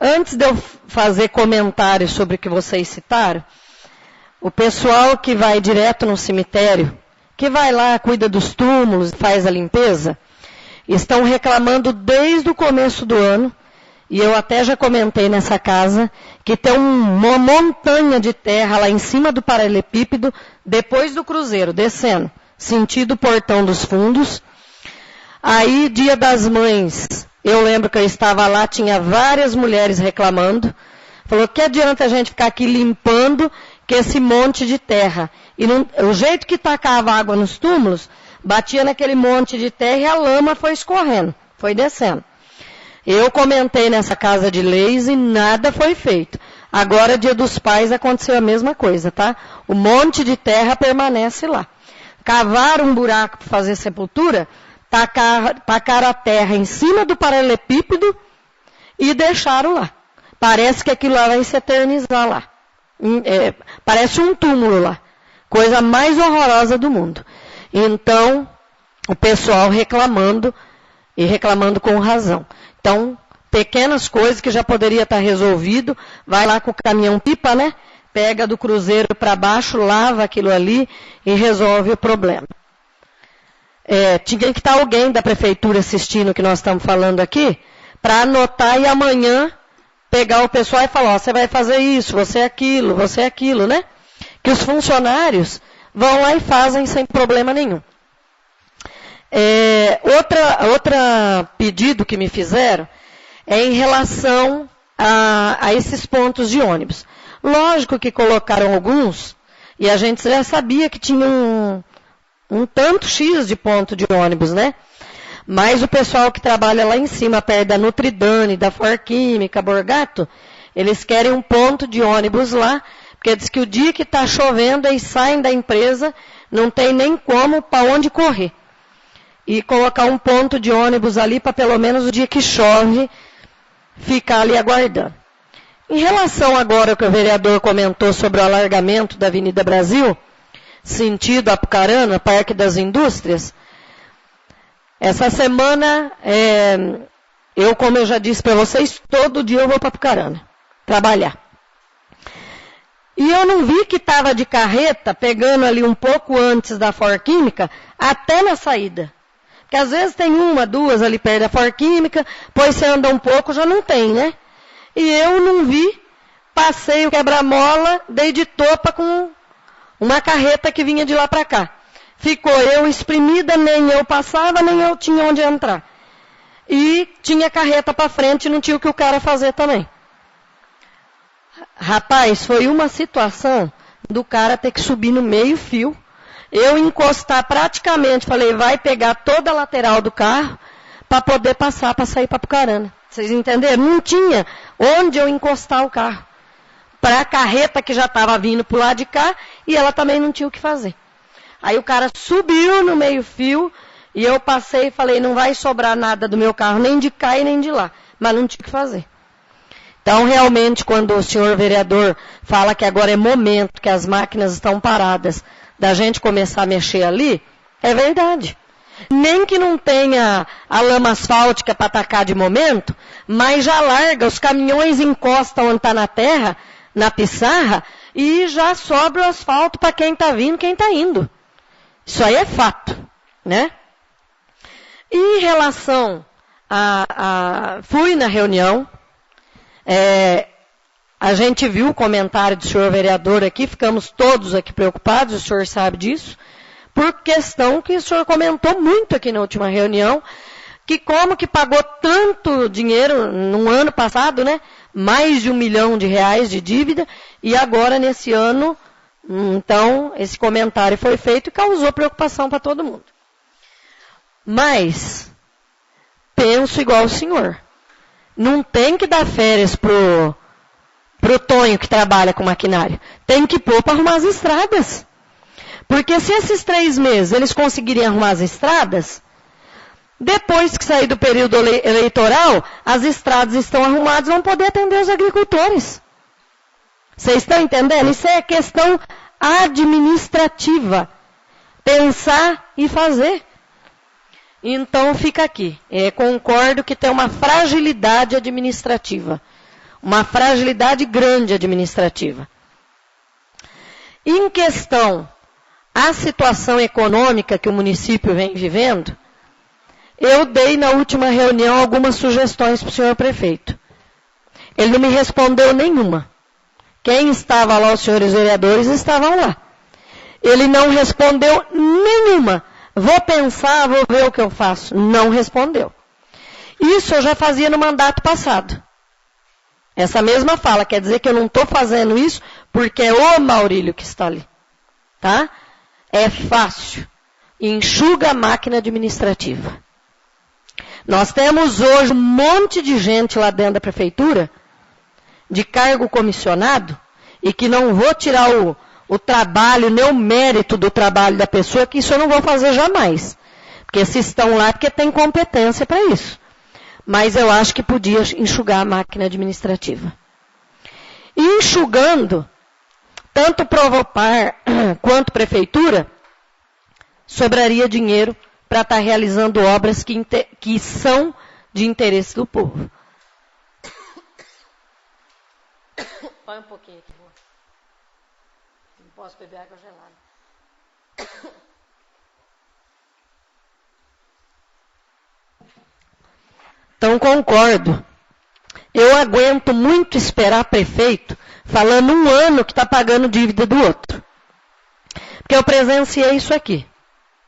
Antes de eu fazer comentários sobre o que vocês citaram, o pessoal que vai direto no cemitério, que vai lá, cuida dos túmulos, faz a limpeza, estão reclamando desde o começo do ano, e eu até já comentei nessa casa, que tem uma montanha de terra lá em cima do paralelepípedo, depois do cruzeiro, descendo, sentido Portão dos Fundos. Aí, Dia das Mães, eu lembro que eu estava lá, tinha várias mulheres reclamando, falou, que adianta a gente ficar aqui limpando que esse monte de terra. E o jeito que tacava água nos túmulos, batia naquele monte de terra e a lama foi escorrendo, foi descendo. Eu comentei nessa casa de leis e nada foi feito. Agora, Dia dos Pais, aconteceu a mesma coisa, tá? O monte de terra permanece lá. Cavaram um buraco para fazer sepultura, tacaram a terra em cima do paralelepípedo e deixaram lá. Parece que aquilo lá vai se eternizar lá. Parece um túmulo lá. Coisa mais horrorosa do mundo. Então, o pessoal reclamando, e reclamando com razão. Então, pequenas coisas que já poderia estar resolvido, vai lá com o caminhão-pipa, né? Pega do cruzeiro para baixo, lava aquilo ali e resolve o problema. Tinha que estar alguém da prefeitura assistindo o que nós estamos falando aqui, para anotar e amanhã pegar o pessoal e falar, você vai fazer isso, você é aquilo, né? Que os funcionários vão lá e fazem sem problema nenhum. Outra pedido que me fizeram é em relação a esses pontos de ônibus. Lógico que colocaram alguns, e a gente já sabia que tinha um tanto X de ponto de ônibus, né? Mas o pessoal que trabalha lá em cima, perto da Nutridane, da Forquímica, Borgato, eles querem um ponto de ônibus lá, porque diz que o dia que está chovendo, eles saem da empresa, não tem nem como, para onde correr. E colocar um ponto de ônibus ali, para pelo menos o dia que chove, ficar ali aguardando. Em relação agora ao que o vereador comentou sobre o alargamento da Avenida Brasil, sentido Apucarana, Parque das Indústrias, essa semana, como eu já disse para vocês, todo dia eu vou para Apucarana trabalhar. E eu não vi que estava de carreta, pegando ali um pouco antes da Forquímica, até na saída. Porque às vezes tem uma, duas ali perto da Forquímica, depois você anda um pouco, já não tem, né? E eu não vi, passei o quebra-mola, dei de topa com uma carreta que vinha de lá para cá. Ficou eu espremida, nem eu passava, nem eu tinha onde entrar. E tinha carreta para frente, não tinha o que o cara fazer também. Rapaz, foi uma situação do cara ter que subir no meio fio. Eu encostar praticamente, falei, vai pegar toda a lateral do carro para poder passar, para sair para Apucarana. Vocês entenderam? Não tinha onde eu encostar o carro. Para a carreta que já estava vindo para o lado de cá, e ela também não tinha o que fazer. Aí o cara subiu no meio fio, e eu passei e falei, não vai sobrar nada do meu carro, nem de cá e nem de lá. Mas não tinha o que fazer. Então, realmente, quando o senhor vereador fala que agora é momento, que as máquinas estão paradas, da gente começar a mexer ali, é verdade. Nem que não tenha a lama asfáltica para atacar de momento, mas já larga, os caminhões encostam onde está na terra, na pissarra, e já sobra o asfalto para quem está vindo, quem está indo. Isso aí é fato, né? E em relação fui na reunião, a gente viu o comentário do senhor vereador aqui, ficamos todos aqui preocupados, o senhor sabe disso, por questão que o senhor comentou muito aqui na última reunião, que como que pagou tanto dinheiro no ano passado, né? Mais de R$1 milhão de dívida, e agora nesse ano, então, esse comentário foi feito e causou preocupação para todo mundo. Mas, penso igual o senhor. Não tem que dar férias pro Tonho que trabalha com maquinário. Tem que pôr para arrumar as estradas. Porque se esses 3 meses eles conseguirem arrumar as estradas, depois que sair do período eleitoral, as estradas estão arrumadas, vão poder atender os agricultores. Vocês estão entendendo? Isso é questão administrativa. Pensar e fazer. Então fica aqui. Concordo que tem uma fragilidade administrativa. Uma fragilidade grande administrativa. Em questão à situação econômica que o município vem vivendo, eu dei na última reunião algumas sugestões para o senhor prefeito. Ele não me respondeu nenhuma. Quem estava lá, os senhores vereadores, estavam lá. Ele não respondeu nenhuma. Vou pensar, vou ver o que eu faço. Não respondeu. Isso eu já fazia no mandato passado. Essa mesma fala, quer dizer que eu não estou fazendo isso porque é o Maurílio que está ali. Tá? É fácil. Enxuga a máquina administrativa. Nós temos hoje um monte de gente lá dentro da prefeitura, de cargo comissionado, e que não vou tirar o trabalho, nem o mérito do trabalho da pessoa, que isso eu não vou fazer jamais. Porque se estão lá, porque tem competência para isso. Mas eu acho que podia enxugar a máquina administrativa. E enxugando, tanto Provopar quanto Prefeitura, sobraria dinheiro para estar realizando obras que são de interesse do povo. Põe um pouquinho aqui, amor. Não posso beber água gelada. Então, concordo. Eu aguento muito esperar prefeito falando um ano que está pagando dívida do outro. Porque eu presenciei isso aqui.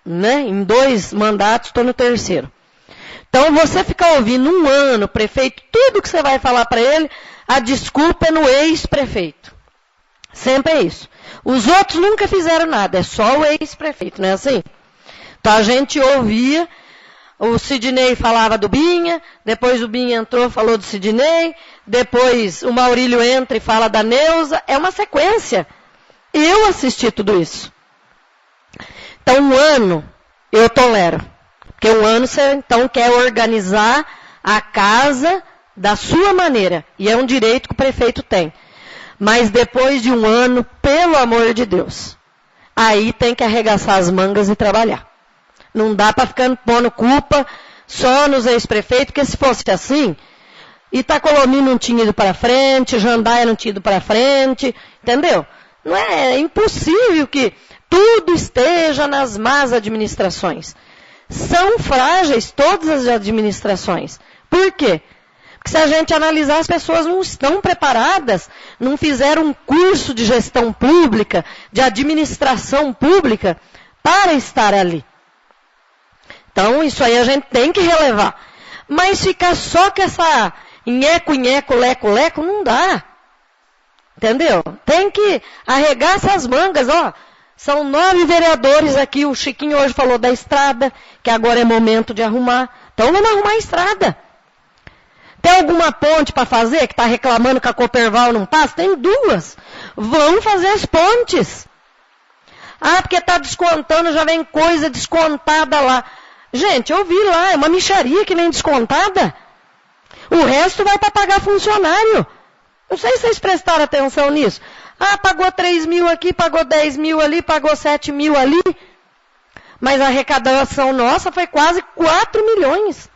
Né? Em 2 mandatos, estou no 3º. Então, você ficar ouvindo um ano, prefeito, tudo que você vai falar para ele, a desculpa é no ex-prefeito. Sempre é isso. Os outros nunca fizeram nada, é só o ex-prefeito, não é assim? Então, a gente ouvia, o Sidney falava do Binha, depois o Binha entrou, falou do Sidney, depois o Maurílio entra e fala da Neuza, é uma sequência. Eu assisti tudo isso. Então, um ano eu tolero. Porque um ano você, então, quer organizar a casa da sua maneira. E é um direito que o prefeito tem. Mas depois de um ano, pelo amor de Deus, aí tem que arregaçar as mangas e trabalhar. Não dá para ficar pondo culpa só nos ex-prefeitos, porque se fosse assim, Itacolomi não tinha ido para frente, Jandaia não tinha ido para frente, entendeu? Não é impossível que tudo esteja nas más administrações. São frágeis todas as administrações. Por quê? Porque se a gente analisar, as pessoas não estão preparadas, não fizeram um curso de gestão pública, de administração pública, para estar ali. Então, isso aí a gente tem que relevar. Mas ficar só com essa nheco, leco, não dá. Entendeu? Tem que arregar essas mangas, ó. São 9 vereadores aqui, o Chiquinho hoje falou da estrada, que agora é momento de arrumar. Então vamos arrumar a estrada. Tem alguma ponte para fazer, que está reclamando que a Coperval não passa? Tem 2. Vamos fazer as pontes. Ah, porque está descontando, já vem coisa descontada lá. Gente, eu vi lá, é uma mixaria que vem descontada. O resto vai para pagar funcionário. Não sei se vocês prestaram atenção nisso. Ah, pagou 3 mil aqui, pagou 10 mil ali, pagou 7 mil ali. Mas a arrecadação nossa foi quase 4 milhões.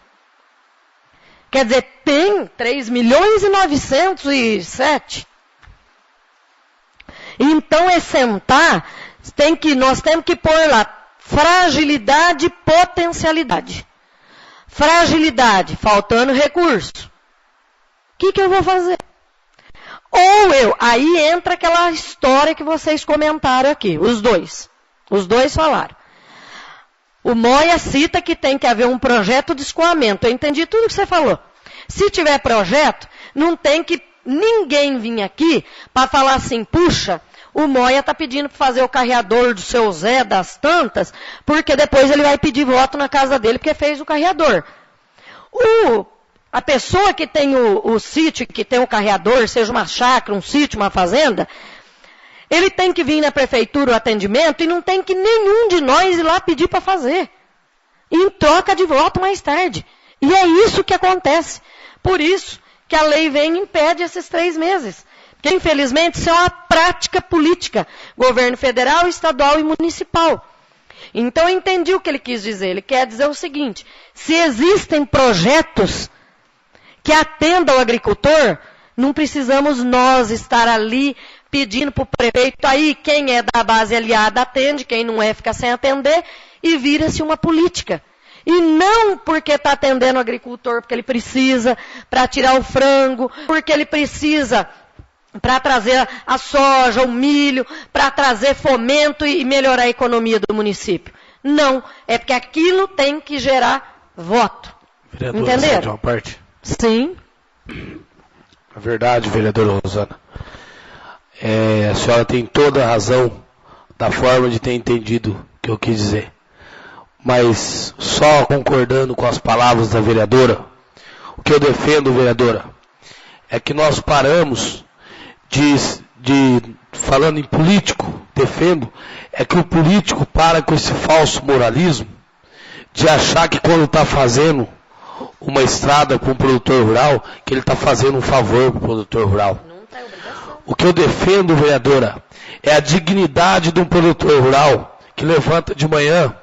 Quer dizer, tem 3 milhões e 907. Então é sentar, nós temos que pôr lá fragilidade e potencialidade. Fragilidade, faltando recurso. O que eu vou fazer? Aí entra aquela história que vocês comentaram aqui, os dois falaram. O Moia cita que tem que haver um projeto de escoamento, eu entendi tudo que você falou. Se tiver projeto, não tem que ninguém vir aqui para falar assim, puxa, o Moia está pedindo para fazer o carreador do seu Zé das tantas, porque depois ele vai pedir voto na casa dele porque fez o carreador. A pessoa que tem o sítio, que tem o carreador, seja uma chácara, um sítio, uma fazenda, ele tem que vir na prefeitura o atendimento e não tem que nenhum de nós ir lá pedir para fazer. Em troca de voto mais tarde. E é isso que acontece. Por isso que a lei vem e impede esses 3 meses. Porque, infelizmente, isso é uma prática política. Governo federal, estadual e municipal. Então, eu entendi o que ele quis dizer. Ele quer dizer o seguinte, se existem projetos que atendam o agricultor, não precisamos nós estar ali pedindo para o prefeito, aí quem é da base aliada atende, quem não é fica sem atender, e vira-se uma política. E não porque está atendendo o agricultor, porque ele precisa para tirar o frango, porque ele precisa para trazer a soja, o milho, para trazer fomento e melhorar a economia do município. Não, é porque aquilo tem que gerar voto. Entenderam? De uma parte. Sim. É verdade, vereadora Rosana. A senhora tem toda a razão da forma de ter entendido o que eu quis dizer. Mas só concordando com as palavras da vereadora, o que eu defendo, vereadora, é que nós paramos falando em político, defendo, é que o político para com esse falso moralismo de achar que quando está fazendo uma estrada para um produtor rural, que ele está fazendo um favor para o produtor rural. O que eu defendo, vereadora, é a dignidade de um produtor rural que levanta de manhã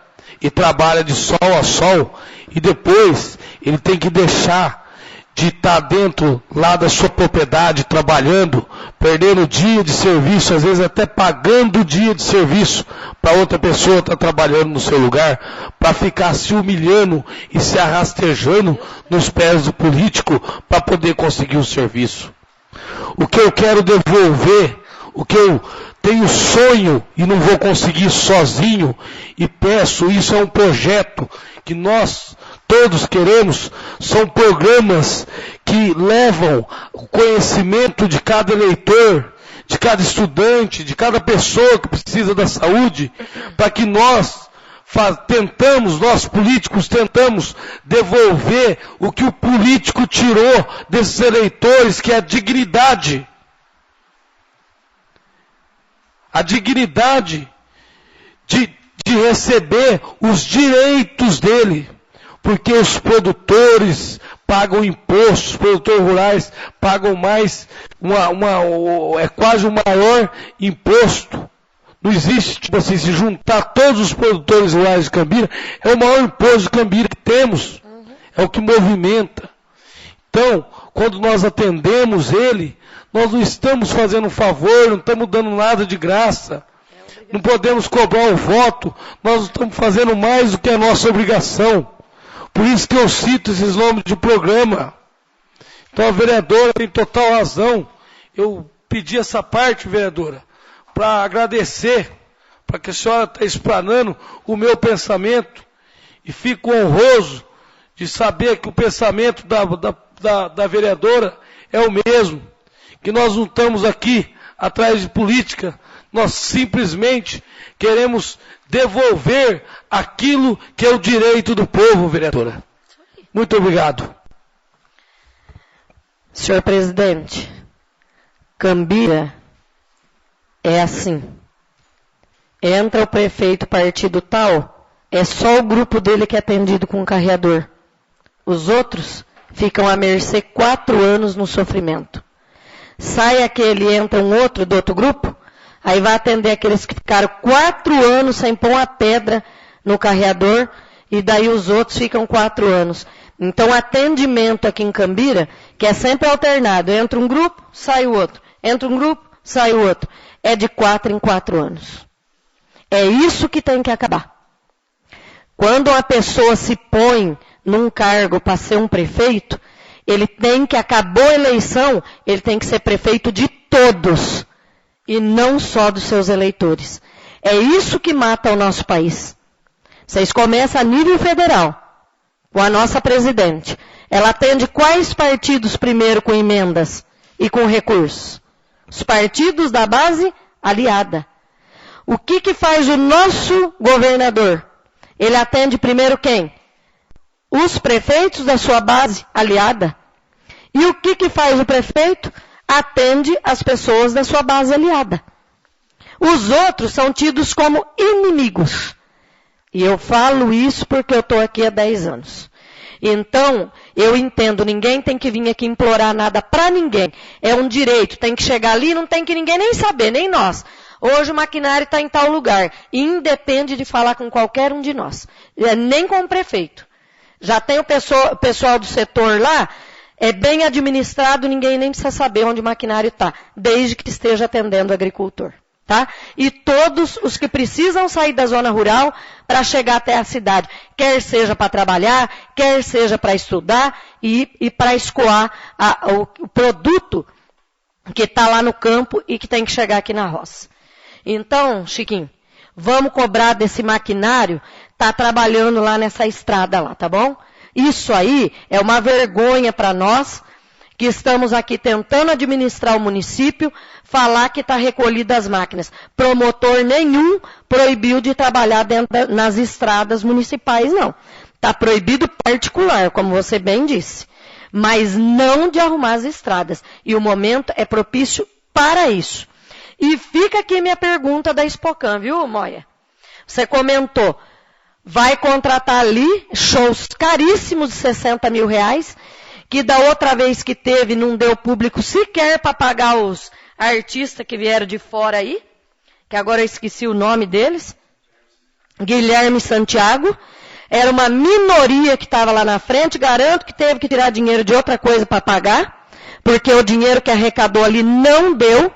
e trabalha de sol a sol e depois ele tem que deixar de estar dentro lá da sua propriedade trabalhando, perdendo dia de serviço, às vezes até pagando o dia de serviço para outra pessoa estar trabalhando no seu lugar, para ficar se humilhando e se arrastejando nos pés do político para poder conseguir o serviço. O que eu quero devolver, o que eu tenho sonho e não vou conseguir sozinho, e peço, isso é um projeto que nós todos queremos, são programas que levam o conhecimento de cada eleitor, de cada estudante, de cada pessoa que precisa da saúde, para que nós nós políticos tentamos devolver o que o político tirou desses eleitores, que é a dignidade. A dignidade de receber os direitos dele. Porque os produtores pagam impostos, os produtores rurais pagam mais, é quase o maior imposto. Não existe, tipo assim, se juntar todos os produtores rurais de Cambira, é o maior imposto de Cambira que temos. É o que movimenta. Então, quando nós atendemos ele, nós não estamos fazendo um favor, não estamos dando nada de graça. Não podemos cobrar o voto, nós estamos fazendo mais do que a nossa obrigação. Por isso que eu cito esses nomes de programa. Então a vereadora tem total razão. Eu pedi essa parte, vereadora, para agradecer, para que a senhora está explanando o meu pensamento. E fico honroso de saber que o pensamento da vereadora é o mesmo. Que nós não estamos aqui atrás de política, nós simplesmente queremos devolver aquilo que é o direito do povo, vereadora. Muito obrigado. Senhor presidente, Cambira é assim. Entra o prefeito partido tal, é só o grupo dele que é atendido com carreador. Os outros ficam à mercê 4 anos no sofrimento. Sai aquele, entra um outro do outro grupo, aí vai atender aqueles que ficaram 4 anos sem pôr uma pedra no carreador, e daí os outros ficam 4 anos. Então, atendimento aqui em Cambira, que é sempre alternado, entra um grupo, sai o outro. Entra um grupo, sai o outro. É de 4 em 4 anos. É isso que tem que acabar. Quando uma pessoa se põe num cargo para ser um prefeito, ele tem que, acabou a eleição, ele tem que ser prefeito de todos, e não só dos seus eleitores. É isso que mata o nosso país. Vocês começam a nível federal, com a nossa presidente. Ela atende quais partidos primeiro com emendas e com recursos? Os partidos da base aliada. O que faz o nosso governador? Ele atende primeiro quem? Os prefeitos da sua base aliada. E o que faz o prefeito? Atende as pessoas da sua base aliada. Os outros são tidos como inimigos. E eu falo isso porque eu estou aqui há 10 anos. Então, eu entendo, ninguém tem que vir aqui implorar nada para ninguém. É um direito, tem que chegar ali, não tem que ninguém nem saber, nem nós. Hoje o maquinário está em tal lugar. E independe de falar com qualquer um de nós. Nem com o prefeito. Já tem o pessoal do setor lá, é bem administrado, ninguém nem precisa saber onde o maquinário está, desde que esteja atendendo o agricultor. Tá? E todos os que precisam sair da zona rural para chegar até a cidade, quer seja para trabalhar, quer seja para estudar e para escoar o produto que está lá no campo e que tem que chegar aqui na roça. Então, Chiquinho, vamos cobrar desse maquinário, tá trabalhando lá nessa estrada lá, tá bom? Isso aí é uma vergonha para nós, que estamos aqui tentando administrar o município, falar que está recolhido as máquinas. Promotor nenhum proibiu de trabalhar nas estradas municipais, não. Está proibido particular, como você bem disse. Mas não de arrumar as estradas. E o momento é propício para isso. E fica aqui minha pergunta da Expocan, viu, Moia? Você comentou, vai contratar ali shows caríssimos de 60 mil reais, que da outra vez que teve não deu público sequer para pagar os artistas que vieram de fora aí, que agora eu esqueci o nome deles, Guilherme Santiago, era uma minoria que estava lá na frente, garanto que teve que tirar dinheiro de outra coisa para pagar, porque o dinheiro que arrecadou ali não deu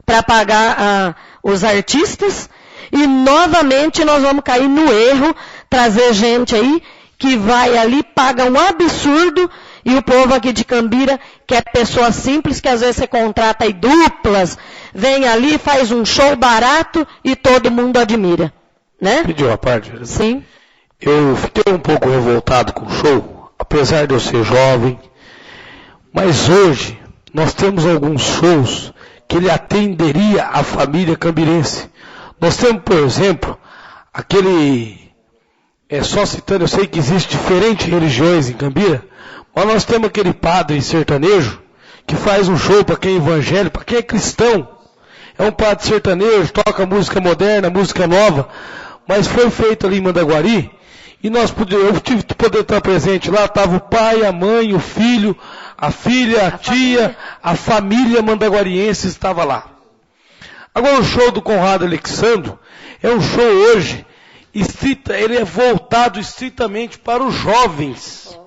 para pagar os artistas, e novamente nós vamos cair no erro, trazer gente aí que vai ali, paga um absurdo, e o povo aqui de Cambira, que é pessoa simples, que às vezes você contrata aí duplas, vem ali, faz um show barato e todo mundo admira. Né? Pediu a parte? Sim. Eu fiquei um pouco revoltado com o show, apesar de eu ser jovem, mas hoje nós temos alguns shows que ele atenderia a família cambirense. Nós temos, por exemplo, aquele, só citando, eu sei que existem diferentes religiões em Cambira, mas nós temos aquele padre sertanejo que faz um show para quem é evangélico, para quem é cristão. É um padre sertanejo, toca música moderna, música nova, mas foi feito ali em Mandaguari, e eu tive que poder estar presente lá, estava o pai, a mãe, o filho, a filha, a tia, a família mandaguariense estava lá. Agora o show do Conrado Alexandro é um show hoje, ele é voltado estritamente para os jovens.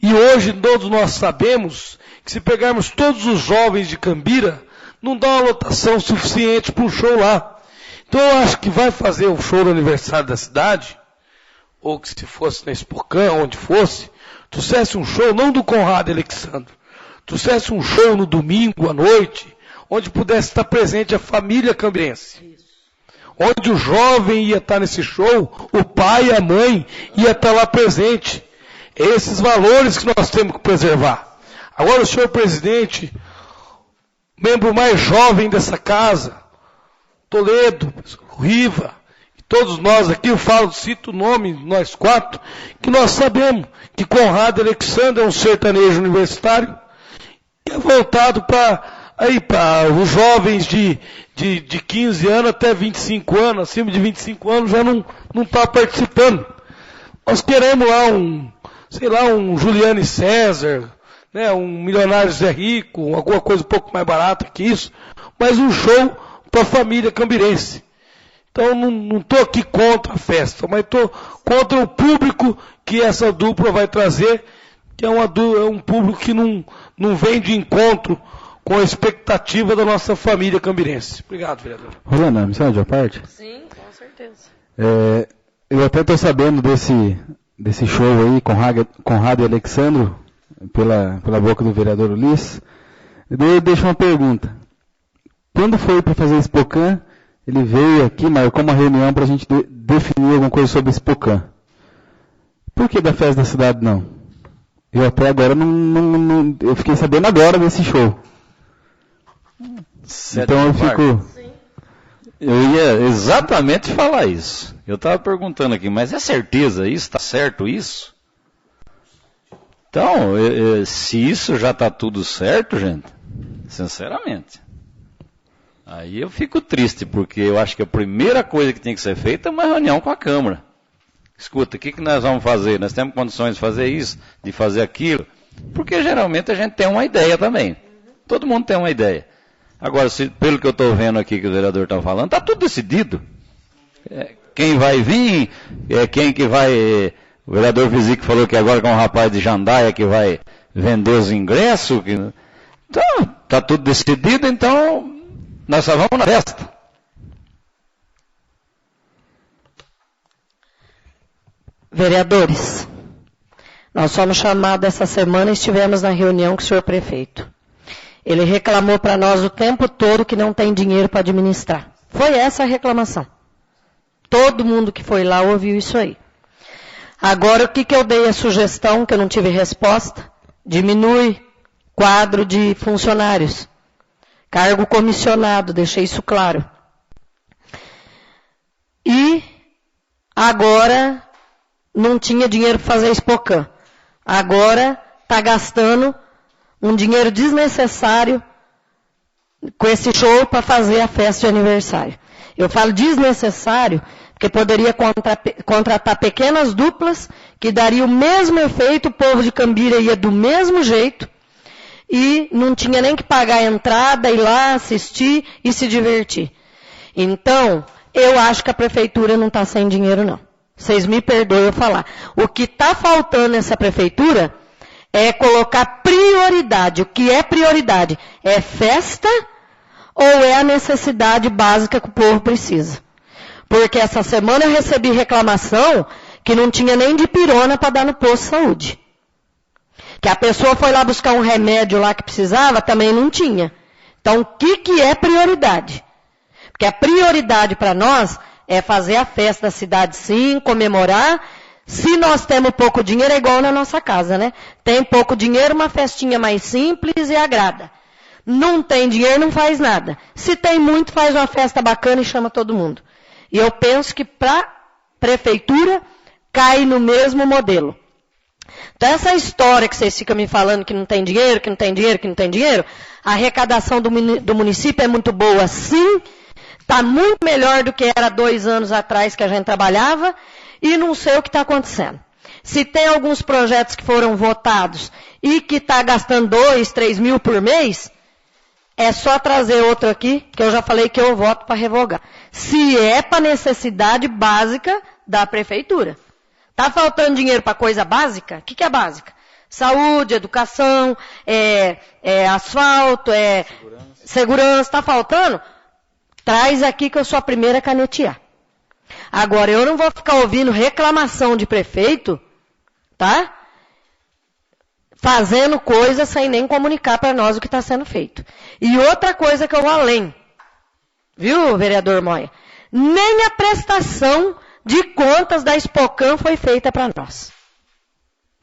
E hoje todos nós sabemos que se pegarmos todos os jovens de Cambira, não dá uma lotação suficiente para um show lá. Então eu acho que vai fazer o show do aniversário da cidade, ou que se fosse na Expocan, onde fosse, trouxesse um show, não do Conrado Alexandro, trouxesse um show no domingo à noite, onde pudesse estar presente a família cambirense. Onde o jovem ia estar nesse show, o pai e a mãe ia estar lá presente. Esses valores que nós temos que preservar. Agora o senhor presidente, membro mais jovem dessa casa, Toledo, Riva, e todos nós aqui, cito o nome, nós quatro, que nós sabemos que Conrado Alexandre é um sertanejo universitário, que é voltado para os jovens de 15 anos até 25 anos, acima de 25 anos já não está participando. Nós queremos lá um Juliane César, né, um Milionário Zé Rico, alguma coisa um pouco mais barata que isso, mas um show para a família cambirense. Então não estou aqui contra a festa, mas estou contra o público que essa dupla vai trazer, que é um público que não vem de encontro com a expectativa da nossa família cambirense. Obrigado, vereador. Rolando, missão de parte? Sim, com certeza. Eu até estou sabendo desse show aí, Conrado e Alexandro, pela boca do vereador Ulisses. Eu deixo uma pergunta. Quando foi para fazer Expocan, ele veio aqui, marcou uma reunião para a gente definir alguma coisa sobre Expocan. Por que da festa da cidade não? Eu até agora eu fiquei sabendo agora desse show. Então eu fico... Eu ia exatamente falar isso. Eu estava perguntando aqui, mas é certeza isso? Está certo isso? Então, se isso já está tudo certo, gente, sinceramente, aí eu fico triste, porque eu acho que a primeira coisa que tem que ser feita é uma reunião com a Câmara. Escuta, o que nós vamos fazer? Nós temos condições de fazer isso, de fazer aquilo? Porque geralmente a gente tem uma ideia também. Todo mundo tem uma ideia. Agora, pelo que eu estou vendo aqui que o vereador está falando, está tudo decidido. Quem vai vir, quem que vai... O vereador Vizic falou que agora com um rapaz de Jandaia que vai vender os ingressos. Então, está tudo decidido, então nós só vamos na festa. Vereadores, nós fomos chamados essa semana e estivemos na reunião com o senhor prefeito. Ele reclamou para nós o tempo todo que não tem dinheiro para administrar. Foi essa a reclamação. Todo mundo que foi lá ouviu isso aí. Agora, o que eu dei a sugestão, que eu não tive resposta? Diminui quadro de funcionários. Cargo comissionado, deixei isso claro. E agora não tinha dinheiro para fazer Expocan. Agora está gastando um dinheiro desnecessário com esse show para fazer a festa de aniversário. Eu falo desnecessário Porque poderia contratar pequenas duplas, que daria o mesmo efeito, o povo de Cambira ia do mesmo jeito, e não tinha nem que pagar a entrada, ir lá, assistir e se divertir. Então, eu acho que a prefeitura não está sem dinheiro, não. Vocês me perdoem eu falar. O que está faltando nessa prefeitura é colocar prioridade. O que é prioridade? É festa ou é a necessidade básica que o povo precisa? Porque essa semana eu recebi reclamação que não tinha nem dipirona para dar no posto de saúde. Que a pessoa foi lá buscar um remédio lá que precisava, também não tinha. Então, o que é prioridade? Porque a prioridade para nós é fazer a festa da cidade, sim, comemorar. Se nós temos pouco dinheiro, é igual na nossa casa, né? Tem pouco dinheiro, uma festinha mais simples e agrada. Não tem dinheiro, não faz nada. Se tem muito, faz uma festa bacana e chama todo mundo. E eu penso que para prefeitura cai no mesmo modelo. Então essa história que vocês ficam me falando que não tem dinheiro, que não tem dinheiro, que não tem dinheiro, a arrecadação do município é muito boa, sim. Está muito melhor do que era 2 anos atrás que a gente trabalhava e não sei o que está acontecendo. Se tem alguns projetos que foram votados e que está gastando 2, 3 mil por mês, é só trazer outro aqui, que eu já falei que eu voto para revogar. Se é para necessidade básica da prefeitura. Está faltando dinheiro para coisa básica? O que é básica? Saúde, educação, asfalto, segurança. Está faltando? Traz aqui que eu sou a primeira a canetear. Agora, eu não vou ficar ouvindo reclamação de prefeito, tá? Fazendo coisa sem nem comunicar para nós o que está sendo feito. E outra coisa que eu vou além, viu, vereador Moia? Nem a prestação de contas da Expocan foi feita para nós.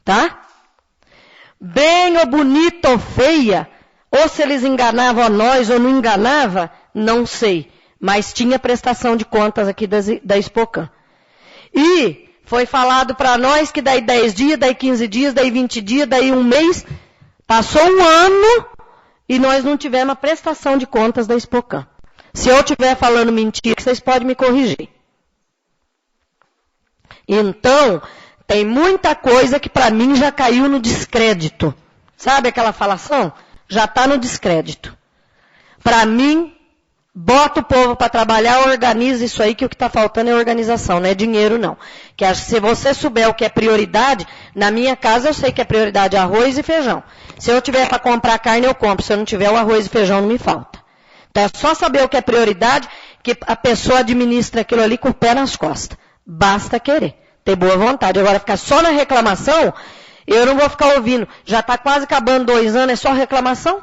Tá? Bem ou bonita ou feia, ou se eles enganavam a nós ou não enganavam, não sei. Mas tinha prestação de contas aqui da Expocan. E foi falado para nós que daí 10 dias, daí 15 dias, daí 20 dias, daí 1 mês, passou 1 ano e nós não tivemos a prestação de contas da Expocan. Se eu estiver falando mentira, vocês podem me corrigir. Então, tem muita coisa que para mim já caiu no descrédito. Sabe aquela falação? Já está no descrédito. Para mim, bota o povo para trabalhar, organiza isso aí, que o que está faltando é organização, não é dinheiro não. Que se você souber o que é prioridade, na minha casa eu sei que é prioridade arroz e feijão. Se eu tiver para comprar carne, eu compro. Se eu não tiver, o arroz e feijão não me falta. Então é só saber o que é prioridade, que a pessoa administra aquilo ali com o pé nas costas. Basta querer, ter boa vontade. Agora, ficar só na reclamação, eu não vou ficar ouvindo. Já está quase acabando 2 anos, é só reclamação?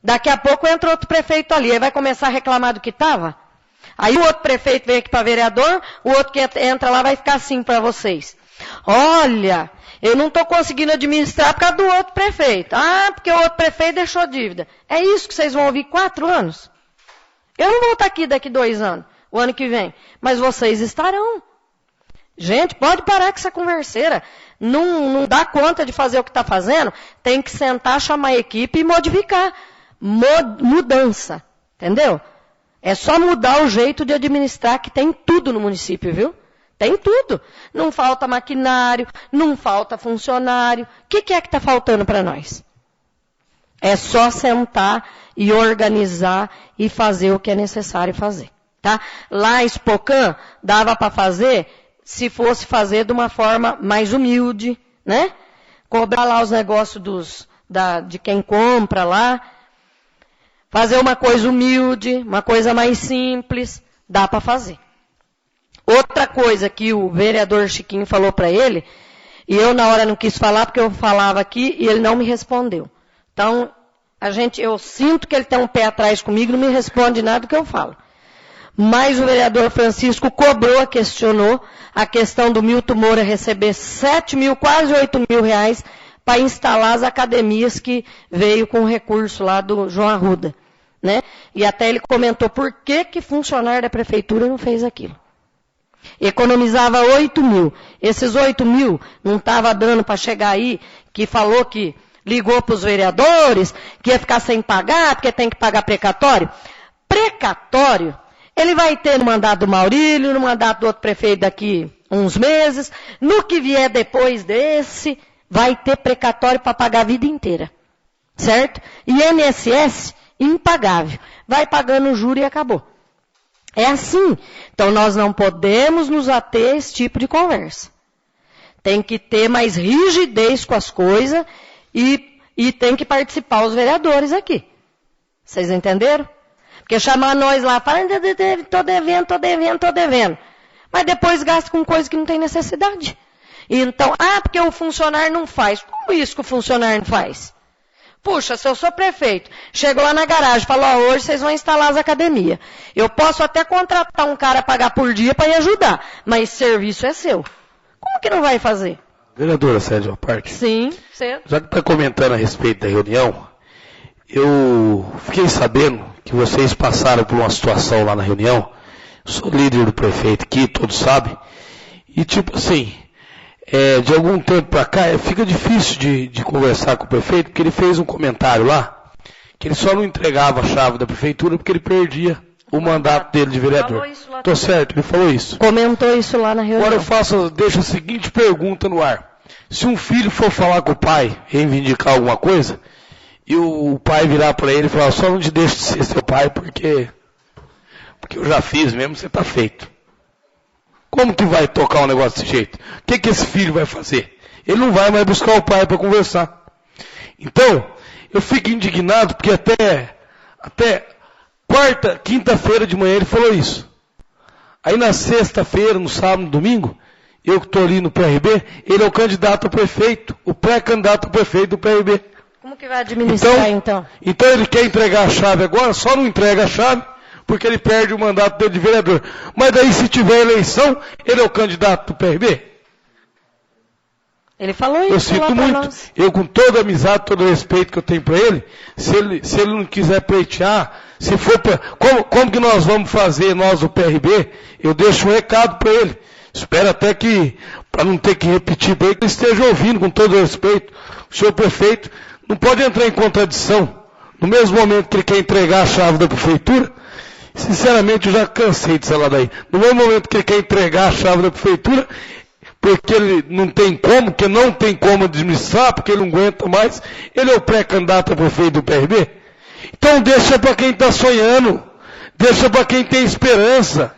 Daqui a pouco entra outro prefeito ali, aí vai começar a reclamar do que estava? Aí o outro prefeito vem aqui para vereador, o outro que entra lá vai ficar assim para vocês. Olha, eu não estou conseguindo administrar por causa do outro prefeito. Ah, porque o outro prefeito deixou dívida. É isso que vocês vão ouvir 4 anos? Eu não vou estar aqui daqui 2 anos, o ano que vem, mas vocês estarão. Gente, pode parar com essa converseira. Não dá conta de fazer o que está fazendo, tem que sentar, chamar a equipe e modificar. Mudança, entendeu? É só mudar o jeito de administrar, que tem tudo no município, viu? Tem tudo. Não falta maquinário, não falta funcionário. O que é que está faltando para nós? É só sentar e organizar e fazer o que é necessário fazer. Tá? Lá em Expocan, dava para fazer, se fosse fazer de uma forma mais humilde, né? Cobrar lá os negócios de quem compra lá. Fazer uma coisa humilde, uma coisa mais simples, dá para fazer. Outra coisa que o vereador Chiquinho falou para ele, e eu na hora não quis falar porque eu falava aqui e ele não me respondeu. Então, eu sinto que ele tem um pé atrás comigo, não me responde nada do que eu falo. Mas o vereador Francisco questionou a questão do Milton Moura receber 7 mil, quase 8 mil reais para instalar as academias que veio com o recurso lá do João Arruda. Né? E até ele comentou por que funcionário da prefeitura não fez aquilo. Economizava 8 mil. Esses 8 mil não estava dando para chegar aí, que falou que ligou para os vereadores, que ia ficar sem pagar, porque tem que pagar precatório. Precatório Ele vai ter no mandato do Maurílio, no mandato do outro prefeito daqui uns meses. No que vier depois desse, vai ter precatório para pagar a vida inteira. Certo? E INSS, impagável. Vai pagando o juro e acabou. É assim. Então nós não podemos nos ater a esse tipo de conversa. Tem que ter mais rigidez com as coisas e tem que participar os vereadores aqui. Vocês entenderam? Porque chamar nós lá, fala, tô devendo. Mas depois gasta com coisa que não tem necessidade. Então, porque o funcionário não faz. Como isso que o funcionário não faz? Puxa, se eu sou prefeito, chego lá na garagem, falo, hoje vocês vão instalar as academias. Eu posso até contratar um cara a pagar por dia para ir ajudar, mas serviço é seu. Como que não vai fazer? Vereadora Sérgio Parque. Sim, certo. Já que está comentando a respeito da reunião, eu fiquei sabendo que vocês passaram por uma situação lá na reunião. Sou líder do prefeito aqui, todos sabem. E tipo assim, de algum tempo para cá, fica difícil de conversar com o prefeito, porque ele fez um comentário lá, que ele só não entregava a chave da prefeitura porque ele perdia o mandato dele de vereador. Tô certo, ele falou isso. Comentou isso lá na reunião. Agora deixo a seguinte pergunta no ar. Se um filho for falar com o pai, reivindicar alguma coisa, e o pai virar para ele e falar, só não te deixo de ser seu pai, porque eu já fiz mesmo, você está feito. Como que vai tocar um negócio desse jeito? O que esse filho vai fazer? Ele não vai mais buscar o pai para conversar. Então, eu fico indignado, porque até quinta-feira de manhã ele falou isso. Aí na sexta-feira, no sábado, no domingo, eu que estou ali no PRB, ele é o candidato a prefeito, o pré-candidato a prefeito do PRB. Como que vai administrar então? Então ele quer entregar a chave agora, só não entrega a chave, porque ele perde o mandato dele de vereador. Mas daí se tiver eleição, ele é o candidato do PRB? Ele falou isso. Eu sinto muito. Eu, com toda a amizade, todo o respeito que eu tenho para ele, se ele não quiser pleitear, se for para... Como que nós vamos fazer, nós do PRB? Eu deixo um recado para ele. Espero até que, para não ter que repetir para ele, que ele esteja ouvindo com todo o respeito. O senhor prefeito não pode entrar em contradição. No mesmo momento que ele quer entregar a chave da prefeitura, sinceramente eu já cansei de lá daí. No mesmo momento que ele quer entregar a chave da prefeitura, porque ele não tem como, que não tem como administrar, porque ele não aguenta mais, ele é o pré-candidato a prefeito do PRB. Então deixa para quem está sonhando, deixa para quem tem esperança,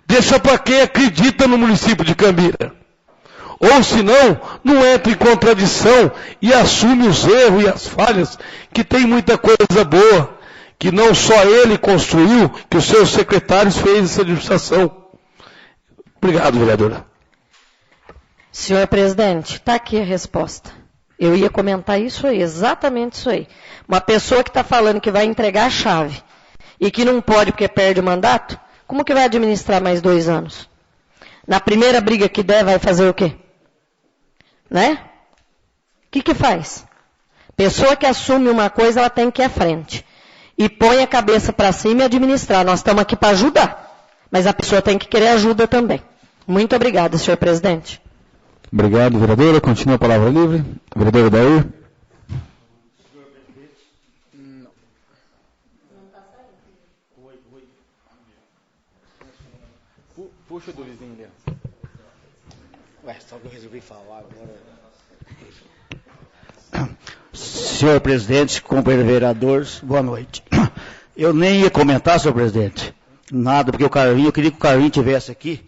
deixa para quem acredita no município de Cambira. Ou senão, não entra em contradição e assume os erros e as falhas, que tem muita coisa boa, que não só ele construiu, que os seus secretários fez essa administração. Obrigado, vereadora. Senhor presidente, está aqui a resposta. Eu ia comentar isso aí, exatamente isso aí. Uma pessoa que está falando que vai entregar a chave e que não pode porque perde o mandato, como que vai administrar mais 2 anos? Na primeira briga que der, vai fazer o quê? Né? O que faz? Pessoa que assume uma coisa, ela tem que ir à frente. E põe a cabeça para cima e administrar. Nós estamos aqui para ajudar. Mas a pessoa tem que querer ajuda também. Muito obrigada, senhor presidente. Obrigado, vereadora. Continua a palavra livre. Vereadora Dair. Puxa do vizinho dele. Ué, só que eu resolvi falar agora. Senhor presidente, companheiros vereadores, boa noite. Eu nem ia comentar, senhor presidente, nada, porque eu queria que o Carlinhos estivesse aqui,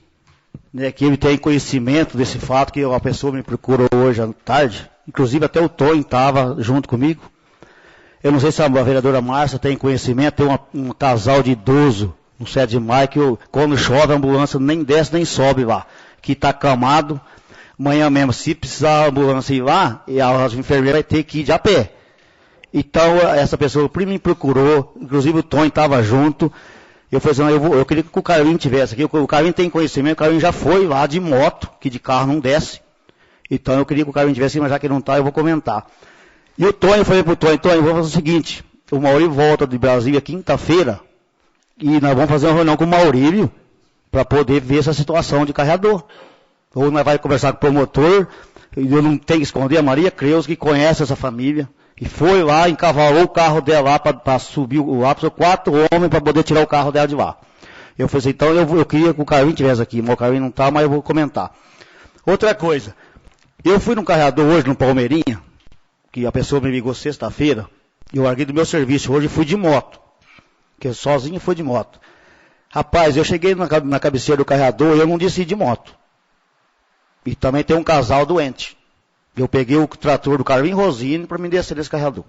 né, que ele tem conhecimento desse fato, que uma pessoa me procurou hoje à tarde, inclusive até o Tonho estava junto comigo. Eu não sei se a vereadora Márcia tem conhecimento, tem um casal de idoso no 7 de maio, que quando chove a ambulância nem desce nem sobe lá, que está acamado. Amanhã mesmo, se precisar a ambulância ir lá, e a enfermeira vai ter que ir de a pé. Então, essa pessoa me procurou, inclusive o Tonho estava junto. Eu falei assim, eu queria que o Carlinhos estivesse aqui. O Carlinhos tem conhecimento, o Carlinhos já foi lá de moto, que de carro não desce. Então, eu queria que o Carlinhos estivesse aqui, mas já que ele não está, eu vou comentar. E o Tonho, eu falei para o Tonho, vamos fazer o seguinte, o Maurílio volta de Brasília quinta-feira, e nós vamos fazer uma reunião com o Maurílio, para poder ver essa situação de carreador. Ou nós vamos conversar com o promotor, eu não tenho que esconder, a Maria Creus, que conhece essa família, e foi lá, encavalou o carro dela lá para subir o lápis, 4 homens para poder tirar o carro dela de lá. Eu falei assim, então eu queria que o Carlinhos estivesse aqui, mas o Carlinhos não está, mas eu vou comentar. Outra coisa, eu fui num carregador hoje, no Palmeirinha, que a pessoa me ligou sexta-feira, e eu larguei do meu serviço hoje e fui de moto, porque eu sozinho fui de moto. Rapaz, eu cheguei na cabeceira do carregador e eu não desci de moto. E também tem um casal doente. Eu peguei o trator do Carlinhos Rosini para me descer desse carregador.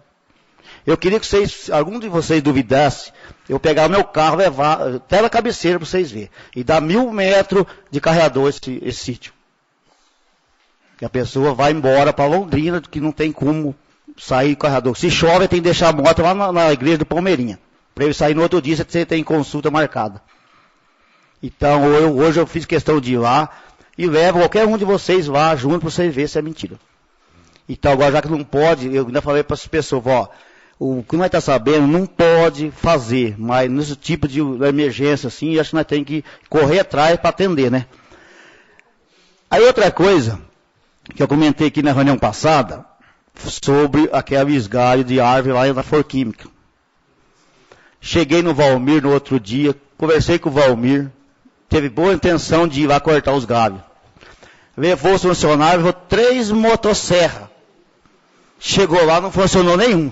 Eu queria que algum de vocês duvidasse, eu pegar o meu carro, levar até a cabeceira para vocês verem. E dar 1000 metros de carregador esse sítio. Que a pessoa vai embora para Londrina, que não tem como sair do carregador. Se chove, tem que deixar a moto lá na igreja do Palmeirinha. Para ele sair no outro dia, você tem consulta marcada. Então, hoje eu fiz questão de ir lá e levo qualquer um de vocês lá junto para vocês verem se é mentira. Então, agora, já que não pode, eu ainda falei para as pessoas, o que nós está sabendo não pode fazer, mas nesse tipo de emergência assim, acho que nós temos que correr atrás para atender, né? Aí outra coisa, que eu comentei aqui na reunião passada, sobre aquele esgalho de árvore lá na Forquímica. Cheguei no Valmir no outro dia, conversei com o Valmir, teve boa intenção de ir lá cortar os galhos. Levou os funcionários, levou 3 motosserras. Chegou lá, não funcionou nenhum.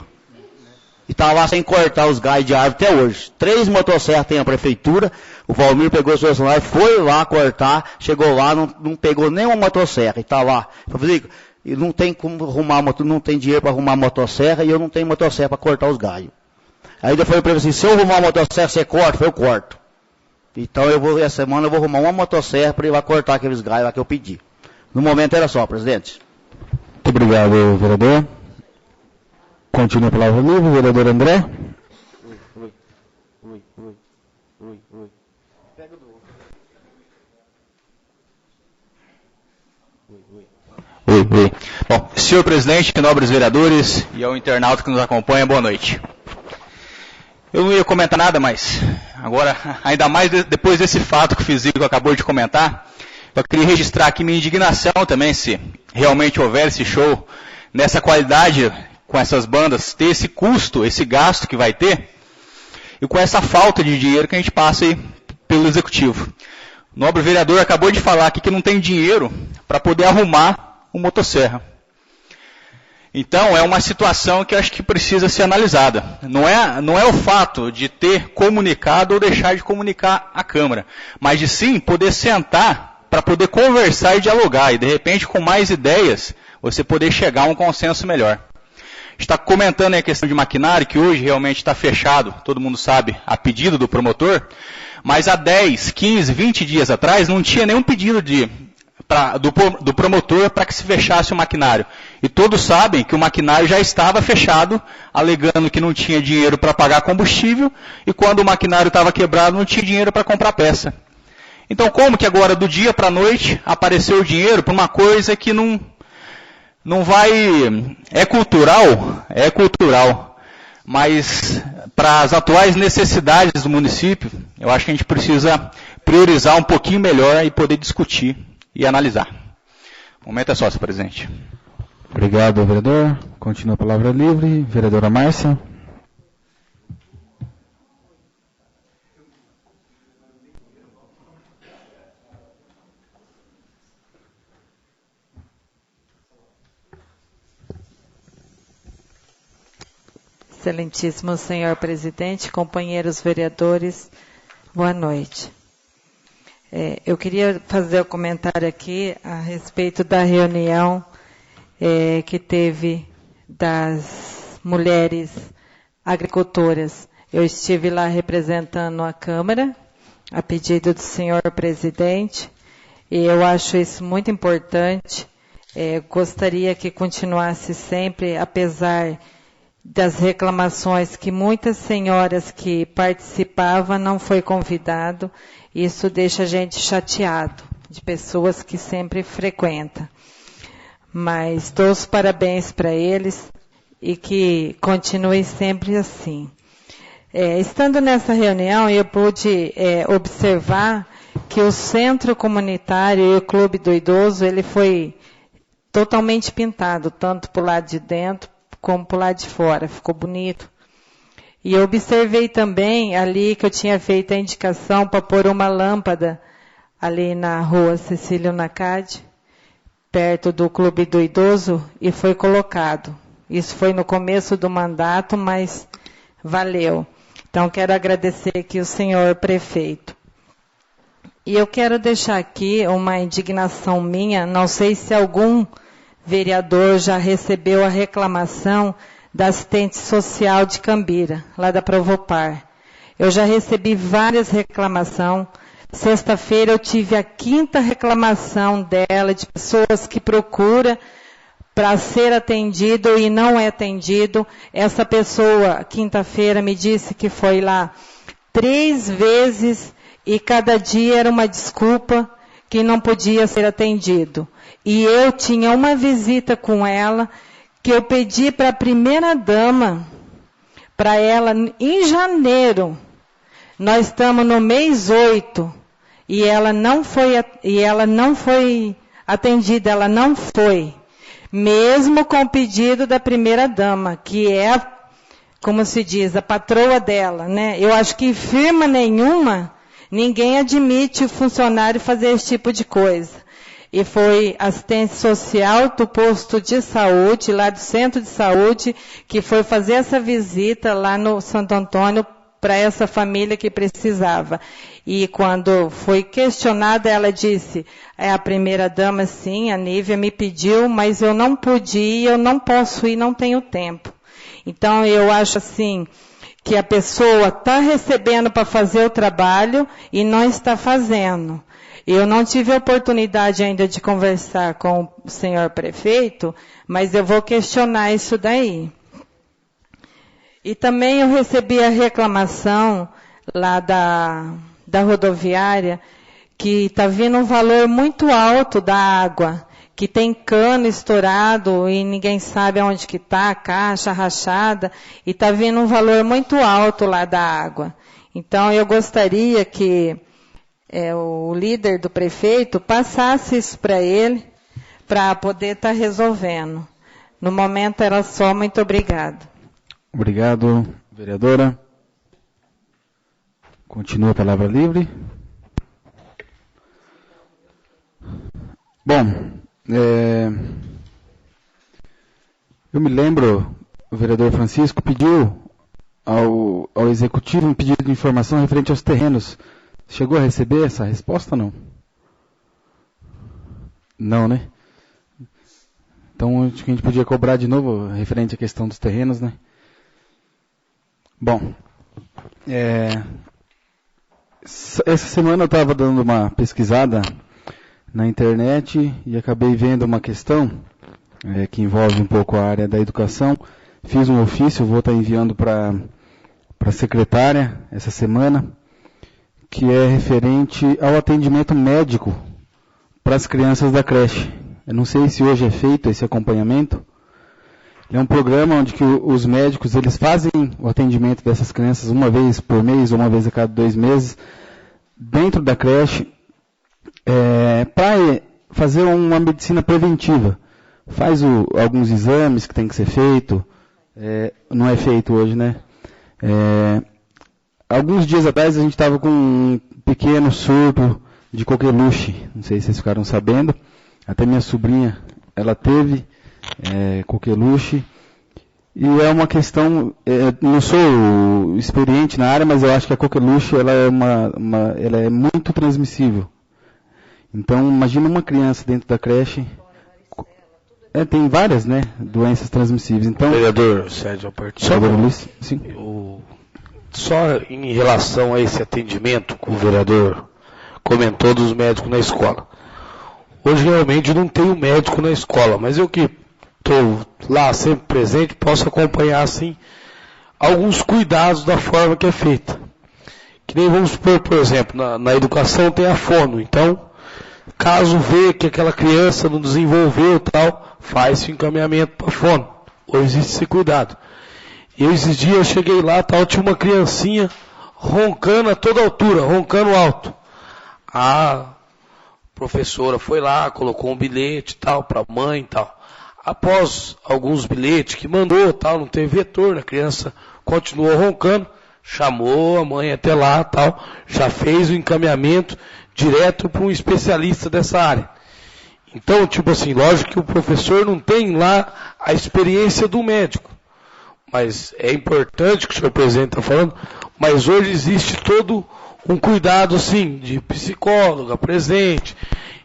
E está lá sem cortar os galhos de árvore até hoje. 3 motosserras tem a prefeitura, o Valmir pegou os funcionários, foi lá cortar, chegou lá, não pegou nenhuma motosserra, e está lá. Eu falei, não tem como arrumar, não tem dinheiro para arrumar motosserra, e eu não tenho motosserra para cortar os galhos. Aí eu falei para ele assim, se eu arrumar uma motosserra, você corta? Eu corto. Então essa semana eu vou arrumar uma motosserra para ir lá cortar aqueles galhos lá que eu pedi. No momento era só, presidente. Muito obrigado, vereador. Continua a palavra livre, vereador André. Oi. Bom, senhor presidente, nobres vereadores e ao internauta que nos acompanha, boa noite. Eu não ia comentar nada, mas agora, ainda mais depois desse fato que o Fisico acabou de comentar, eu queria registrar aqui minha indignação também, se realmente houver esse show nessa qualidade, com essas bandas, ter esse custo, esse gasto que vai ter, e com essa falta de dinheiro que a gente passa aí pelo Executivo. O nobre vereador acabou de falar aqui que não tem dinheiro para poder arrumar uma motosserra. Então, é uma situação que eu acho que precisa ser analisada. Não é o fato de ter comunicado ou deixar de comunicar à Câmara, mas de sim poder sentar para poder conversar e dialogar, e de repente com mais ideias, você poder chegar a um consenso melhor. Está comentando aí a questão de maquinário, que hoje realmente está fechado, todo mundo sabe, a pedido do promotor, mas há 10, 15, 20 dias atrás não tinha nenhum pedido do promotor para que se fechasse o maquinário. E todos sabem que o maquinário já estava fechado, alegando que não tinha dinheiro para pagar combustível, e quando o maquinário estava quebrado não tinha dinheiro para comprar peça. Então como que agora, do dia para a noite, apareceu o dinheiro para uma coisa que não vai... É cultural, mas para as atuais necessidades do município, eu acho que a gente precisa priorizar um pouquinho melhor e poder discutir e analisar. O momento é só, senhor presidente. Obrigado, vereador. Continua a palavra livre. Vereadora Márcia. Excelentíssimo senhor presidente, companheiros vereadores, boa noite. Eu queria fazer um comentário aqui a respeito da reunião que teve das mulheres agricultoras. Eu estive lá representando a Câmara, a pedido do senhor presidente, e eu acho isso muito importante. Gostaria que continuasse sempre, apesar das reclamações que muitas senhoras que participavam não foi convidado. Isso deixa a gente chateado, de pessoas que sempre frequentam. Mas dou os parabéns para eles e que continue sempre assim. Estando nessa reunião, eu pude observar que o centro comunitário e o clube do idoso, ele foi totalmente pintado, tanto para o lado de dentro como para o lado de fora. Ficou bonito. E eu observei também ali que eu tinha feito a indicação para pôr uma lâmpada ali na rua Cecílio Nacade, perto do Clube do Idoso, e foi colocado. Isso foi no começo do mandato, mas valeu. Então, quero agradecer aqui o senhor prefeito. E eu quero deixar aqui uma indignação minha, não sei se algum vereador já recebeu a reclamação da assistente social de Cambira, lá da Provopar. Eu já recebi várias reclamações. Sexta-feira eu tive a 5ª reclamação dela, de pessoas que procuram para ser atendido e não é atendido. Essa pessoa, quinta-feira, me disse que foi lá 3 vezes e cada dia era uma desculpa que não podia ser atendido. E eu tinha uma visita com ela que eu pedi para a primeira-dama, para ela, em janeiro. Nós estamos no mês 8 e ela não foi atendida, ela não foi. Mesmo com o pedido da primeira-dama, que é, como se diz, a patroa dela, né? Eu acho que em firma nenhuma, ninguém admite o funcionário fazer esse tipo de coisa. E foi assistente social do posto de saúde, lá do centro de saúde, que foi fazer essa visita lá no Santo Antônio para essa família que precisava. E quando foi questionada, ela disse, a primeira-dama, sim, a Nívia me pediu, mas eu não pude ir, eu não posso ir, não tenho tempo. Então, eu acho assim, que a pessoa está recebendo para fazer o trabalho e não está fazendo. Eu não tive a oportunidade ainda de conversar com o senhor prefeito, mas eu vou questionar isso daí. E também eu recebi a reclamação lá da rodoviária, que está vindo um valor muito alto da água, que tem cano estourado e ninguém sabe onde que está, a caixa rachada, e está vindo um valor muito alto lá da água. Então eu gostaria que o líder do prefeito passasse isso para ele, para poder estar resolvendo. No momento era só, muito obrigada. Obrigado, vereadora. Continua a palavra livre. Bom, eu me lembro, o vereador Francisco pediu ao executivo um pedido de informação referente aos terrenos. Chegou a receber essa resposta ou não? Não, né? Então, acho que a gente podia cobrar de novo referente à questão dos terrenos, né? Bom, essa semana eu estava dando uma pesquisada na internet e acabei vendo uma questão que envolve um pouco a área da educação. Fiz um ofício, vou estar enviando para a secretária essa semana, que é referente ao atendimento médico para as crianças da creche. Eu não sei se hoje é feito esse acompanhamento. É um programa onde que os médicos eles fazem o atendimento dessas crianças uma vez por mês, ou uma vez a cada 2 meses, dentro da creche, para fazer uma medicina preventiva. Faz alguns exames que tem que ser feito, não é feito hoje, né? Alguns dias atrás a gente estava com um pequeno surto de coqueluche, não sei se vocês ficaram sabendo, até minha sobrinha, ela teve coqueluche, e é uma questão, não sou experiente na área, mas eu acho que a coqueluche ela é muito transmissível. Então, imagina uma criança dentro da creche, tem várias, né, doenças transmissíveis. Então, vereador Sérgio Luiz, sim. Só em relação a esse atendimento que o vereador comentou dos médicos na escola. Hoje realmente não tenho médico na escola, mas eu que estou lá sempre presente, posso acompanhar assim alguns cuidados da forma que é feita. Que nem vamos supor, por exemplo, na educação tem a fono, então caso vê que aquela criança não desenvolveu tal, faz-se encaminhamento para a fono. Hoje existe esse cuidado. Eu esses dias cheguei lá, tal, tinha uma criancinha roncando a toda altura, roncando alto. A professora foi lá, colocou um bilhete tal para a mãe e tal. Após alguns bilhetes que mandou, tal, não teve retorno, a criança continuou roncando, chamou a mãe até lá, tal, já fez o encaminhamento direto para um especialista dessa área. Então, tipo assim, lógico que o professor não tem lá a experiência do médico, mas é importante que o senhor presidente está falando, mas hoje existe todo um cuidado, assim, de psicóloga presente,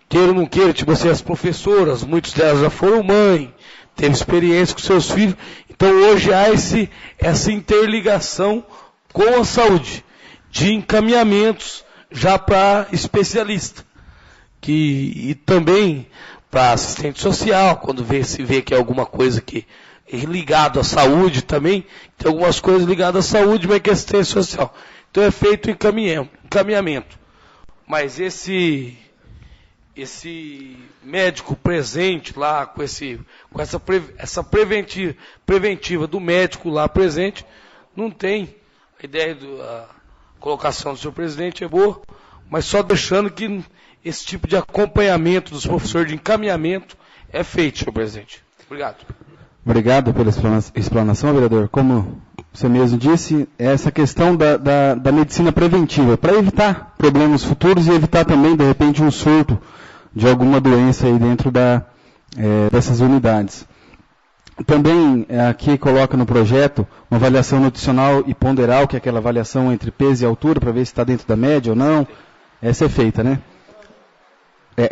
queira ou não queira, tipo assim, as professoras, muitas delas já foram mãe, teve experiência com seus filhos, então hoje há essa interligação com a saúde, de encaminhamentos já para especialista, e também para assistente social, quando se vê que é alguma coisa que é ligado à saúde também, tem algumas coisas ligadas à saúde, mas que é assistência social. Então é feito o encaminhamento. Mas esse médico presente lá, com essa preventiva do médico lá presente, não tem. A ideia da colocação do senhor presidente é boa, mas só deixando que esse tipo de acompanhamento dos professores de encaminhamento é feito, senhor presidente. Obrigado. Obrigado pela explanação, vereador. Como você mesmo disse, é essa questão da medicina preventiva, para evitar problemas futuros e evitar também, de repente, um surto de alguma doença aí dentro dessas unidades. Também aqui coloca no projeto uma avaliação nutricional e ponderal, que é aquela avaliação entre peso e altura, para ver se está dentro da média ou não. Essa é feita, né?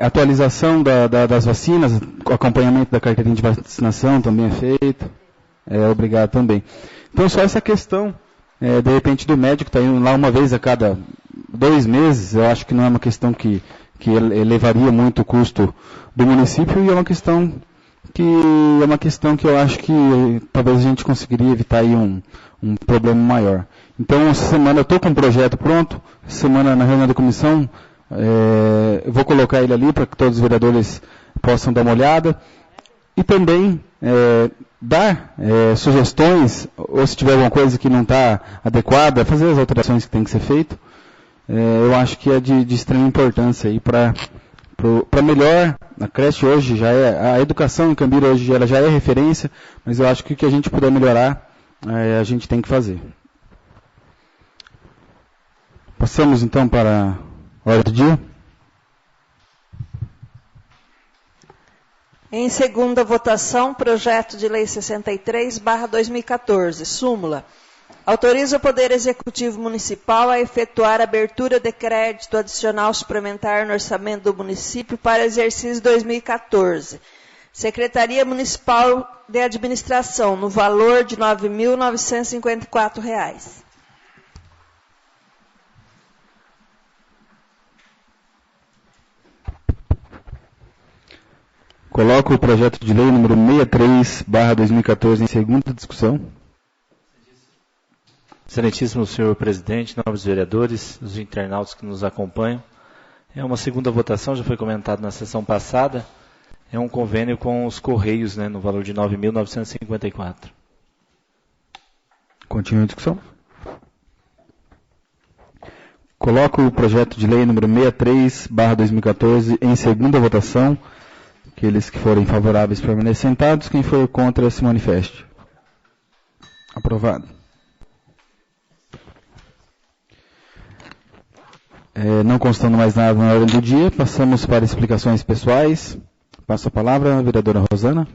Atualização das vacinas, acompanhamento da carteirinha de vacinação também é feito. Obrigado também. Então, só essa questão, de repente, do médico está indo lá uma vez a cada 2 meses, eu acho que não é uma questão que elevaria muito o custo do município, e é uma questão que eu acho que talvez a gente conseguiria evitar aí um problema maior. Então, essa semana eu estou com um projeto pronto, essa semana na reunião da comissão, eu vou colocar ele ali para que todos os vereadores possam dar uma olhada, e também dar sugestões, ou se tiver alguma coisa que não está adequada, fazer as alterações que tem que ser feito. Eu acho que é de extrema importância aí para melhor. A creche hoje já a educação em Cambira hoje ela já é referência, mas eu acho que o que a gente puder melhorar, a gente tem que fazer. Passamos então para a ordem do dia. Em segunda votação, projeto de lei 63/2014, súmula. Autoriza o Poder Executivo Municipal a efetuar a abertura de crédito adicional suplementar no orçamento do município para exercício 2014. Secretaria Municipal de Administração, no valor de R$ 9.954. Coloco o projeto de lei número 63/2014 em segunda discussão. Excelentíssimo senhor presidente, nobres vereadores, os internautas que nos acompanham. É uma segunda votação, já foi comentado na sessão passada. É um convênio com os Correios, né, no valor de R$ 9.954. Continua a discussão. Coloco o projeto de lei número 63/2014 em segunda votação. Aqueles que forem favoráveis permaneçam sentados. Quem for contra se manifeste. Aprovado. Não constando mais nada na ordem do dia, passamos para explicações pessoais. Passo a palavra à vereadora Rosana.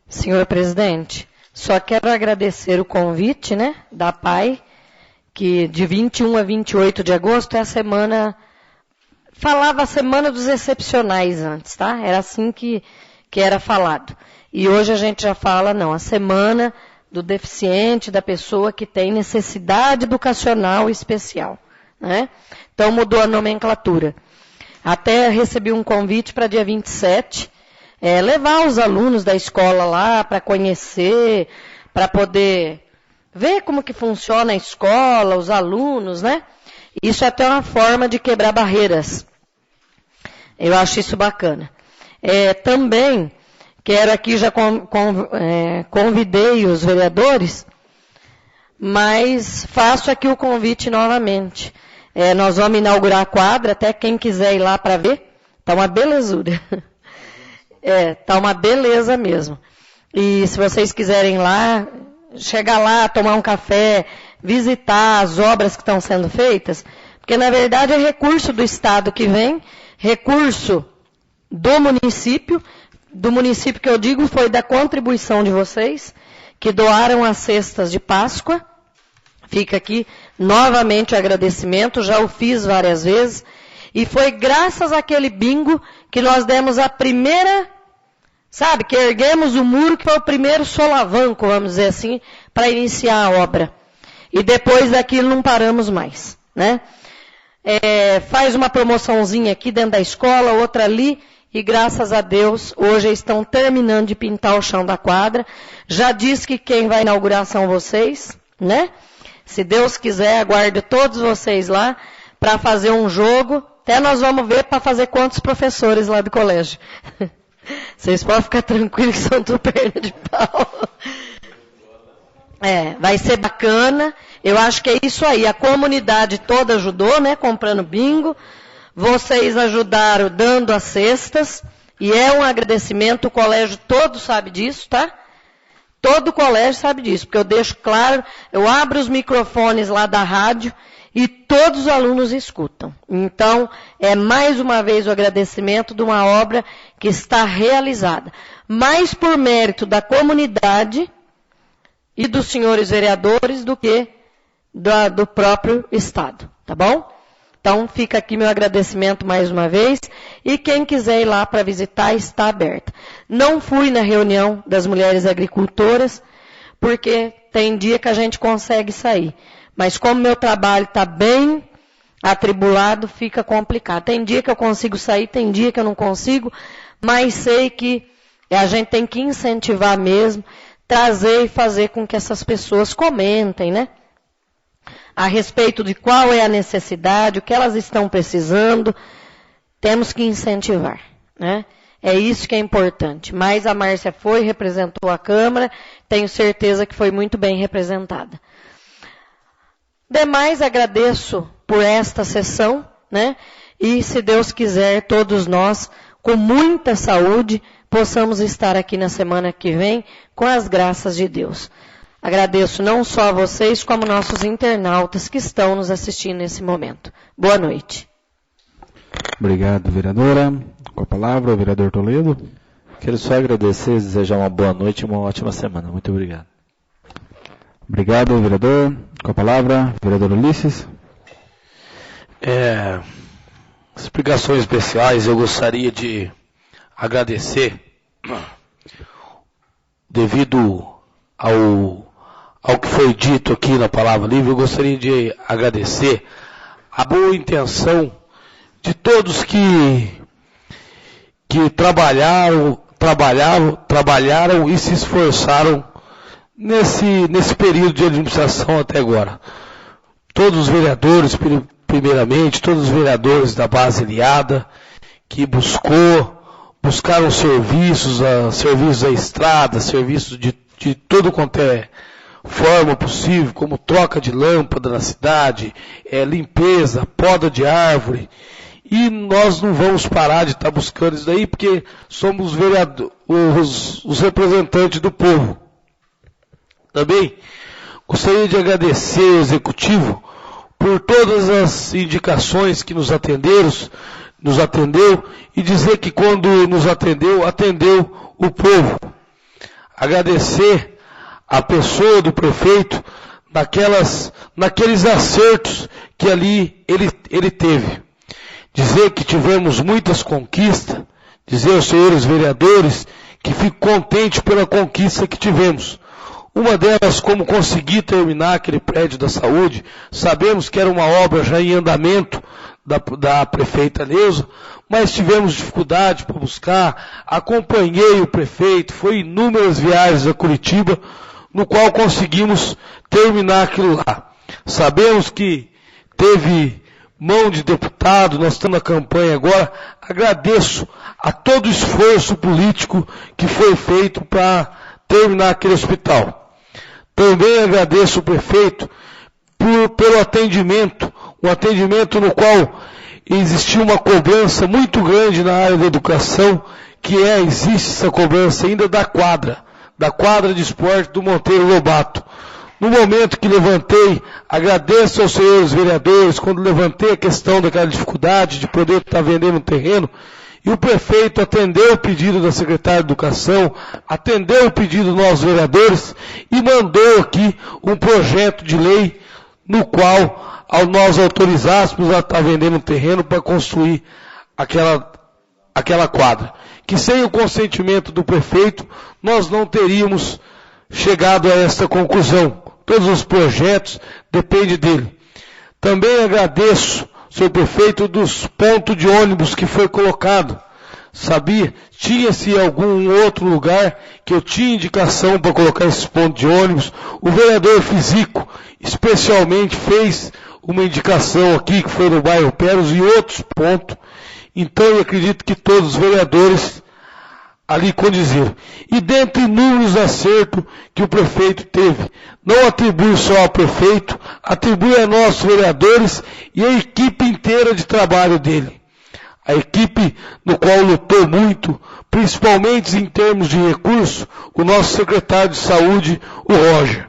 Senhor presidente, só quero agradecer o convite, né, da PAI, que de 21 a 28 de agosto é a semana, falava a semana dos excepcionais antes, tá? Era assim que era falado. E hoje a gente já fala, não, a semana do deficiente, da pessoa que tem necessidade educacional especial, né? Então mudou a nomenclatura. Até recebi um convite para dia 27, levar os alunos da escola lá para conhecer, para poder ver como que funciona a escola, os alunos, né? Isso é até uma forma de quebrar barreiras. Eu acho isso bacana. Também quero aqui, já convidei os vereadores, mas faço aqui o convite novamente. Nós vamos inaugurar a quadra, até quem quiser ir lá para ver. Está uma belezura. Está uma beleza mesmo. E se vocês quiserem lá, chegar lá, tomar um café, visitar as obras que estão sendo feitas, porque na verdade é recurso do Estado que vem, recurso do município que eu digo foi da contribuição de vocês, que doaram as cestas de Páscoa. Fica aqui novamente o agradecimento, já o fiz várias vezes, e foi graças àquele bingo que nós demos a primeira, sabe, que erguemos o muro, que foi o primeiro solavanco, vamos dizer assim, para iniciar a obra. E depois daquilo não paramos mais, né? Faz uma promoçãozinha aqui dentro da escola, outra ali, e graças a Deus, hoje estão terminando de pintar o chão da quadra. Já disse que quem vai inaugurar são vocês, né? Se Deus quiser, aguardo todos vocês lá para fazer um jogo. Até nós vamos ver para fazer quantos professores lá do colégio. Vocês podem ficar tranquilos que são tudo perna de pau. Vai ser bacana. Eu acho que é isso aí. A comunidade toda ajudou, né? Comprando bingo. Vocês ajudaram dando as cestas. E é um agradecimento. O colégio todo sabe disso, tá? Todo o colégio sabe disso. Porque eu deixo claro, eu abro os microfones lá da rádio e todos os alunos escutam. Então, é mais uma vez o agradecimento de uma obra que está realizada. Mais por mérito da comunidade e dos senhores vereadores do que do próprio Estado, tá bom? Então, fica aqui meu agradecimento mais uma vez. E quem quiser ir lá para visitar, está aberta. Não fui na reunião das mulheres agricultoras, porque tem dia que a gente consegue sair. Mas como meu trabalho está bem atribulado, fica complicado. Tem dia que eu consigo sair, tem dia que eu não consigo, mas sei que a gente tem que incentivar mesmo, trazer e fazer com que essas pessoas comentem, né? A respeito de qual é a necessidade, o que elas estão precisando, temos que incentivar, né? É isso que é importante. Mas a Márcia foi, representou a Câmara, tenho certeza que foi muito bem representada. Demais, agradeço por esta sessão, né? E se Deus quiser, todos nós, com muita saúde, possamos estar aqui na semana que vem, com as graças de Deus. Agradeço não só a vocês, como nossos internautas que estão nos assistindo nesse momento. Boa noite. Obrigado, vereadora. Com a palavra, o vereador Toledo. Quero só agradecer e desejar uma boa noite e uma ótima semana. Muito obrigado. Obrigado, vereador. Com a palavra, vereador Ulisses. Explicações especiais, eu gostaria de agradecer, devido ao que foi dito aqui na Palavra Livre, eu gostaria de agradecer a boa intenção de todos que trabalharam e se esforçaram nesse período de administração até agora. Todos os vereadores, primeiramente, todos os vereadores da base aliada, que buscaram serviços da estrada, serviços de todo quanto é forma possível, como troca de lâmpada na cidade, limpeza, poda de árvore. E nós não vamos parar de estar buscando isso daí, porque somos os representantes do povo. Também gostaria de agradecer ao Executivo por todas as indicações que nos atendeu e dizer que quando nos atendeu o povo. Agradecer a pessoa do prefeito naqueles acertos que ali ele teve. Dizer que tivemos muitas conquistas, dizer aos senhores vereadores que fico contente pela conquista que tivemos. Uma delas, como conseguir terminar aquele prédio da saúde. Sabemos que era uma obra já em andamento da prefeita Neuza, mas tivemos dificuldade para buscar. Acompanhei o prefeito, foi inúmeras viagens a Curitiba, no qual conseguimos terminar aquilo lá. Sabemos que teve mão de deputado, nós estamos na campanha agora. Agradeço a todo o esforço político que foi feito para terminar aquele hospital. Também agradeço o prefeito pelo atendimento, um atendimento no qual existiu uma cobrança muito grande na área da educação, existe essa cobrança ainda da quadra da quadra de esporte do Monteiro Lobato. No momento que levantei, agradeço aos senhores vereadores, quando levantei a questão daquela dificuldade de poder estar vendendo um terreno, e o prefeito atendeu o pedido da secretária de Educação, atendeu o pedido dos nossos vereadores e mandou aqui um projeto de lei no qual nós autorizássemos a estar vendendo um terreno para construir aquela quadra. Que sem o consentimento do prefeito, nós não teríamos chegado a essa conclusão. Todos os projetos dependem dele. Também agradeço, senhor prefeito, dos pontos de ônibus que foi colocado. Sabia? Tinha-se algum outro lugar que eu tinha indicação para colocar esses pontos de ônibus. O vereador Fisico, especialmente, fez uma indicação aqui, que foi no bairro Peros, e outros pontos. Então, eu acredito que todos os vereadores ali condizeram. E dentre inúmeros acertos que o prefeito teve, não atribui só ao prefeito, atribui a nossos vereadores e a equipe inteira de trabalho dele. A equipe no qual lutou muito, principalmente em termos de recursos, o nosso secretário de saúde, o Roger.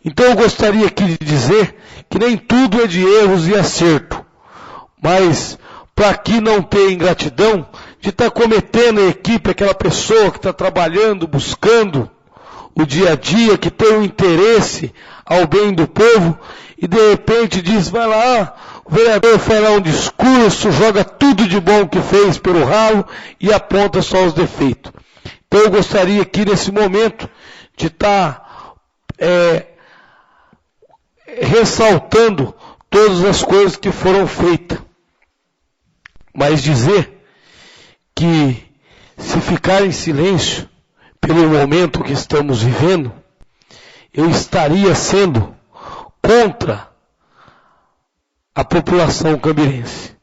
Então eu gostaria aqui de dizer que nem tudo é de erros e acerto, mas para que não ter ingratidão, de estar cometendo a equipe, aquela pessoa que está trabalhando, buscando o dia a dia, que tem um interesse ao bem do povo, e de repente diz, vai lá, o vereador faz lá um discurso, joga tudo de bom que fez pelo ralo e aponta só os defeitos. Então eu gostaria aqui nesse momento de estar ressaltando todas as coisas que foram feitas, mas dizer que se ficar em silêncio pelo momento que estamos vivendo, eu estaria sendo contra a população cambirense.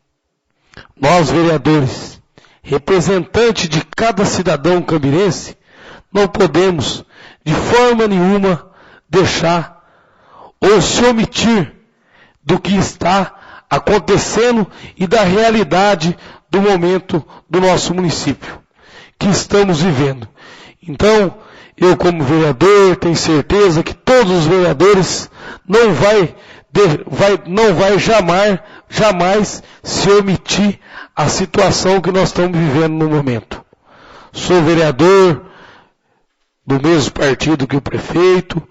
Nós, vereadores, representantes de cada cidadão cambirense, não podemos, de forma nenhuma, deixar ou se omitir do que está acontecendo e da realidade do momento do nosso município, que estamos vivendo. Então, eu como vereador tenho certeza que todos os vereadores não vai jamais se omitir a situação que nós estamos vivendo no momento. Sou vereador do mesmo partido que o prefeito,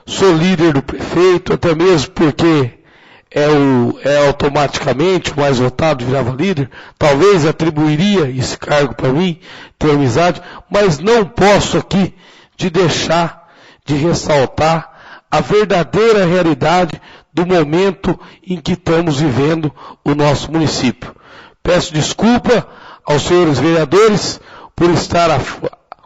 sou líder do prefeito, até mesmo porque é automaticamente o mais votado virava líder, talvez atribuiria esse cargo para mim, ter amizade, mas não posso aqui de deixar de ressaltar a verdadeira realidade do momento em que estamos vivendo o nosso município. Peço desculpa aos senhores vereadores por estar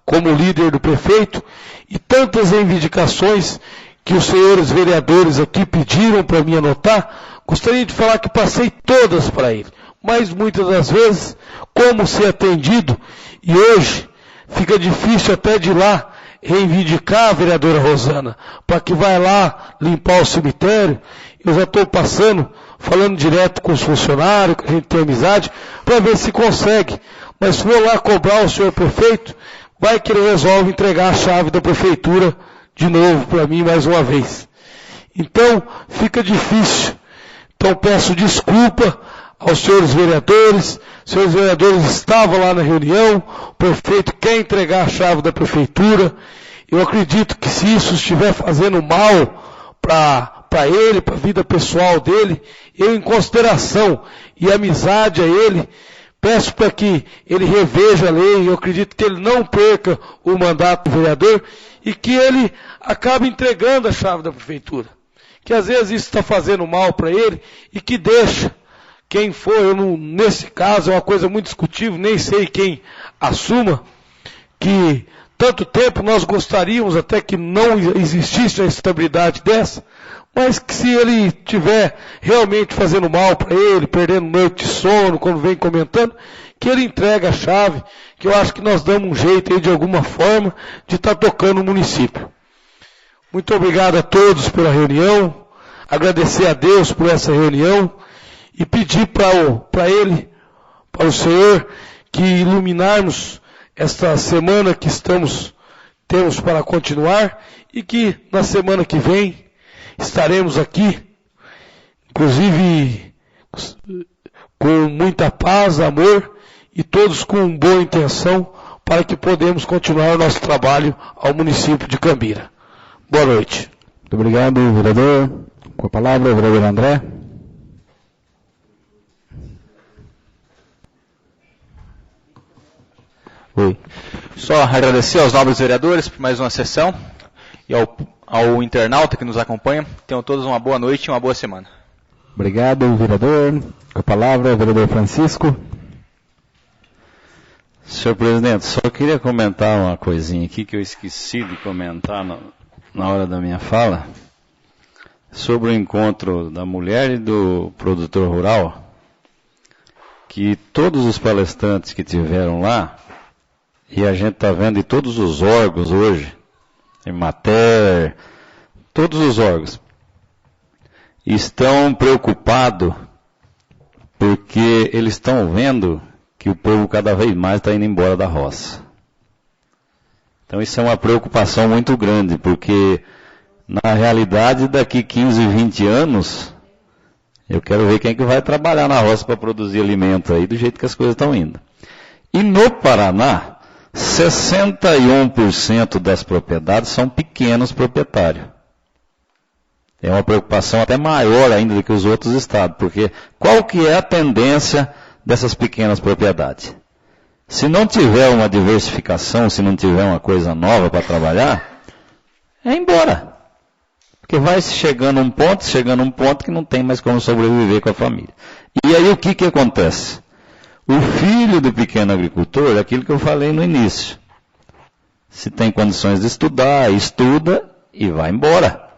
como líder do prefeito e tantas reivindicações que os senhores vereadores aqui pediram para mim anotar, gostaria de falar que passei todas para ele, mas muitas das vezes, como ser atendido, e hoje fica difícil até de ir lá reivindicar a vereadora Rosana, para que vai lá limpar o cemitério, eu já estou falando direto com os funcionários, que a gente tem amizade, para ver se consegue, mas se for lá cobrar o senhor prefeito, vai que ele resolve entregar a chave da prefeitura de novo para mim mais uma vez. Então, fica difícil. Então, peço desculpa aos senhores vereadores. Os senhores vereadores estavam lá na reunião, o prefeito quer entregar a chave da prefeitura. Eu acredito que se isso estiver fazendo mal para ele, para a vida pessoal dele, eu em consideração e amizade a ele, peço para que ele reveja a lei. Eu acredito que ele não perca o mandato do vereador e que ele acabe entregando a chave da prefeitura. Que às vezes isso está fazendo mal para ele e que deixa quem for, nesse caso é uma coisa muito discutível, nem sei quem assuma, que tanto tempo nós gostaríamos até que não existisse uma estabilidade dessa, mas que se ele estiver realmente fazendo mal para ele, perdendo noite de sono, quando vem comentando, que ele entregue a chave, que eu acho que nós damos um jeito aí de alguma forma de estar tocando o município. Muito obrigado a todos pela reunião, agradecer a Deus por essa reunião e pedir para ele, para o Senhor, que iluminarmos esta semana que estamos temos para continuar e que na semana que vem estaremos aqui, inclusive com muita paz, amor e todos com boa intenção para que podemos continuar o nosso trabalho ao município de Cambira. Boa noite. Muito obrigado, vereador. Com a palavra, o vereador André. Oi. Só agradecer aos nobres vereadores por mais uma sessão e ao internauta que nos acompanha. Tenham todos uma boa noite e uma boa semana. Obrigado, vereador. Com a palavra, o vereador Francisco. Senhor presidente, só queria comentar uma coisinha aqui que eu esqueci de comentar na hora da minha fala, sobre o encontro da mulher e do produtor rural, que todos os palestrantes que tiveram lá, e a gente está vendo em todos os órgãos hoje, Emater, todos os órgãos, estão preocupados porque eles estão vendo que o povo cada vez mais está indo embora da roça. Então isso é uma preocupação muito grande, porque na realidade daqui 15, 20 anos, eu quero ver quem é que vai trabalhar na roça para produzir alimento aí, do jeito que as coisas estão indo. E no Paraná, 61% das propriedades são pequenos proprietários. É uma preocupação até maior ainda do que os outros estados, porque qual que é a tendência dessas pequenas propriedades? Se não tiver uma diversificação, se não tiver uma coisa nova para trabalhar, é embora. Porque vai chegando um ponto que não tem mais como sobreviver com a família. E aí o que acontece? O filho do pequeno agricultor, aquilo que eu falei no início, se tem condições de estudar, estuda e vai embora.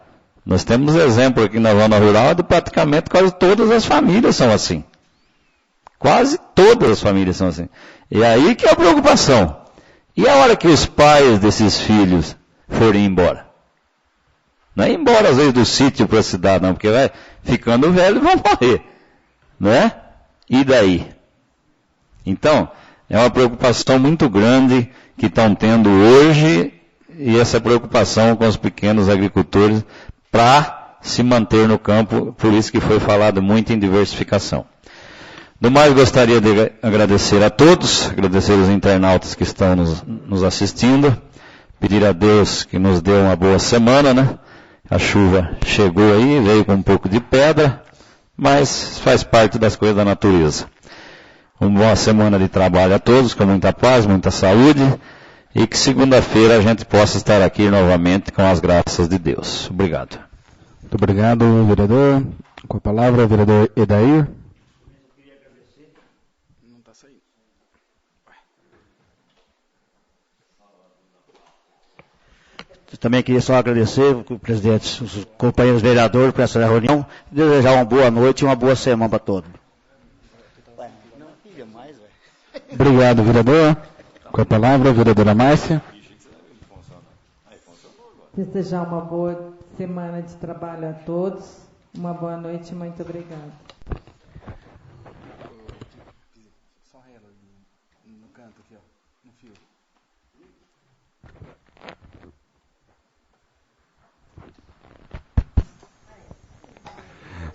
Nós temos exemplo aqui na zona rural de praticamente quase todas as famílias são assim. Quase todas as famílias são assim. E aí que é a preocupação. E a hora que os pais desses filhos forem embora? Não é ir embora às vezes do sítio para a cidade, não, porque vai ficando velho e vão morrer. Não é? E daí? Então, é uma preocupação muito grande que estão tendo hoje, e essa preocupação com os pequenos agricultores para se manter no campo, por isso que foi falado muito em diversificação. Do mais, gostaria de agradecer a todos, agradecer os internautas que estão nos assistindo, pedir a Deus que nos dê uma boa semana, né? A chuva chegou aí, veio com um pouco de pedra, mas faz parte das coisas da natureza. Uma boa semana de trabalho a todos, com muita paz, muita saúde, e que segunda-feira a gente possa estar aqui novamente com as graças de Deus. Obrigado. Muito obrigado, vereador. Com a palavra, o vereador Edair. Também queria só agradecer o presidente, os companheiros vereadores por essa reunião, e desejar uma boa noite e uma boa semana para todos. Obrigado, vereador. Com a palavra, a vereadora Márcia. Desejar uma boa semana de trabalho a todos. Uma boa noite e muito obrigado. Só ela no canto aqui, ó, no fio.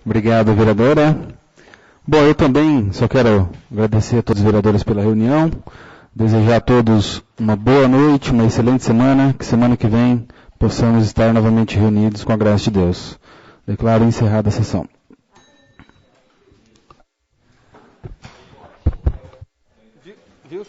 Obrigado, vereadora. Bom, eu também só quero agradecer a todos os vereadores pela reunião, desejar a todos uma boa noite, uma excelente semana, que semana que vem possamos estar novamente reunidos com a graça de Deus. Declaro encerrada a sessão. Viu?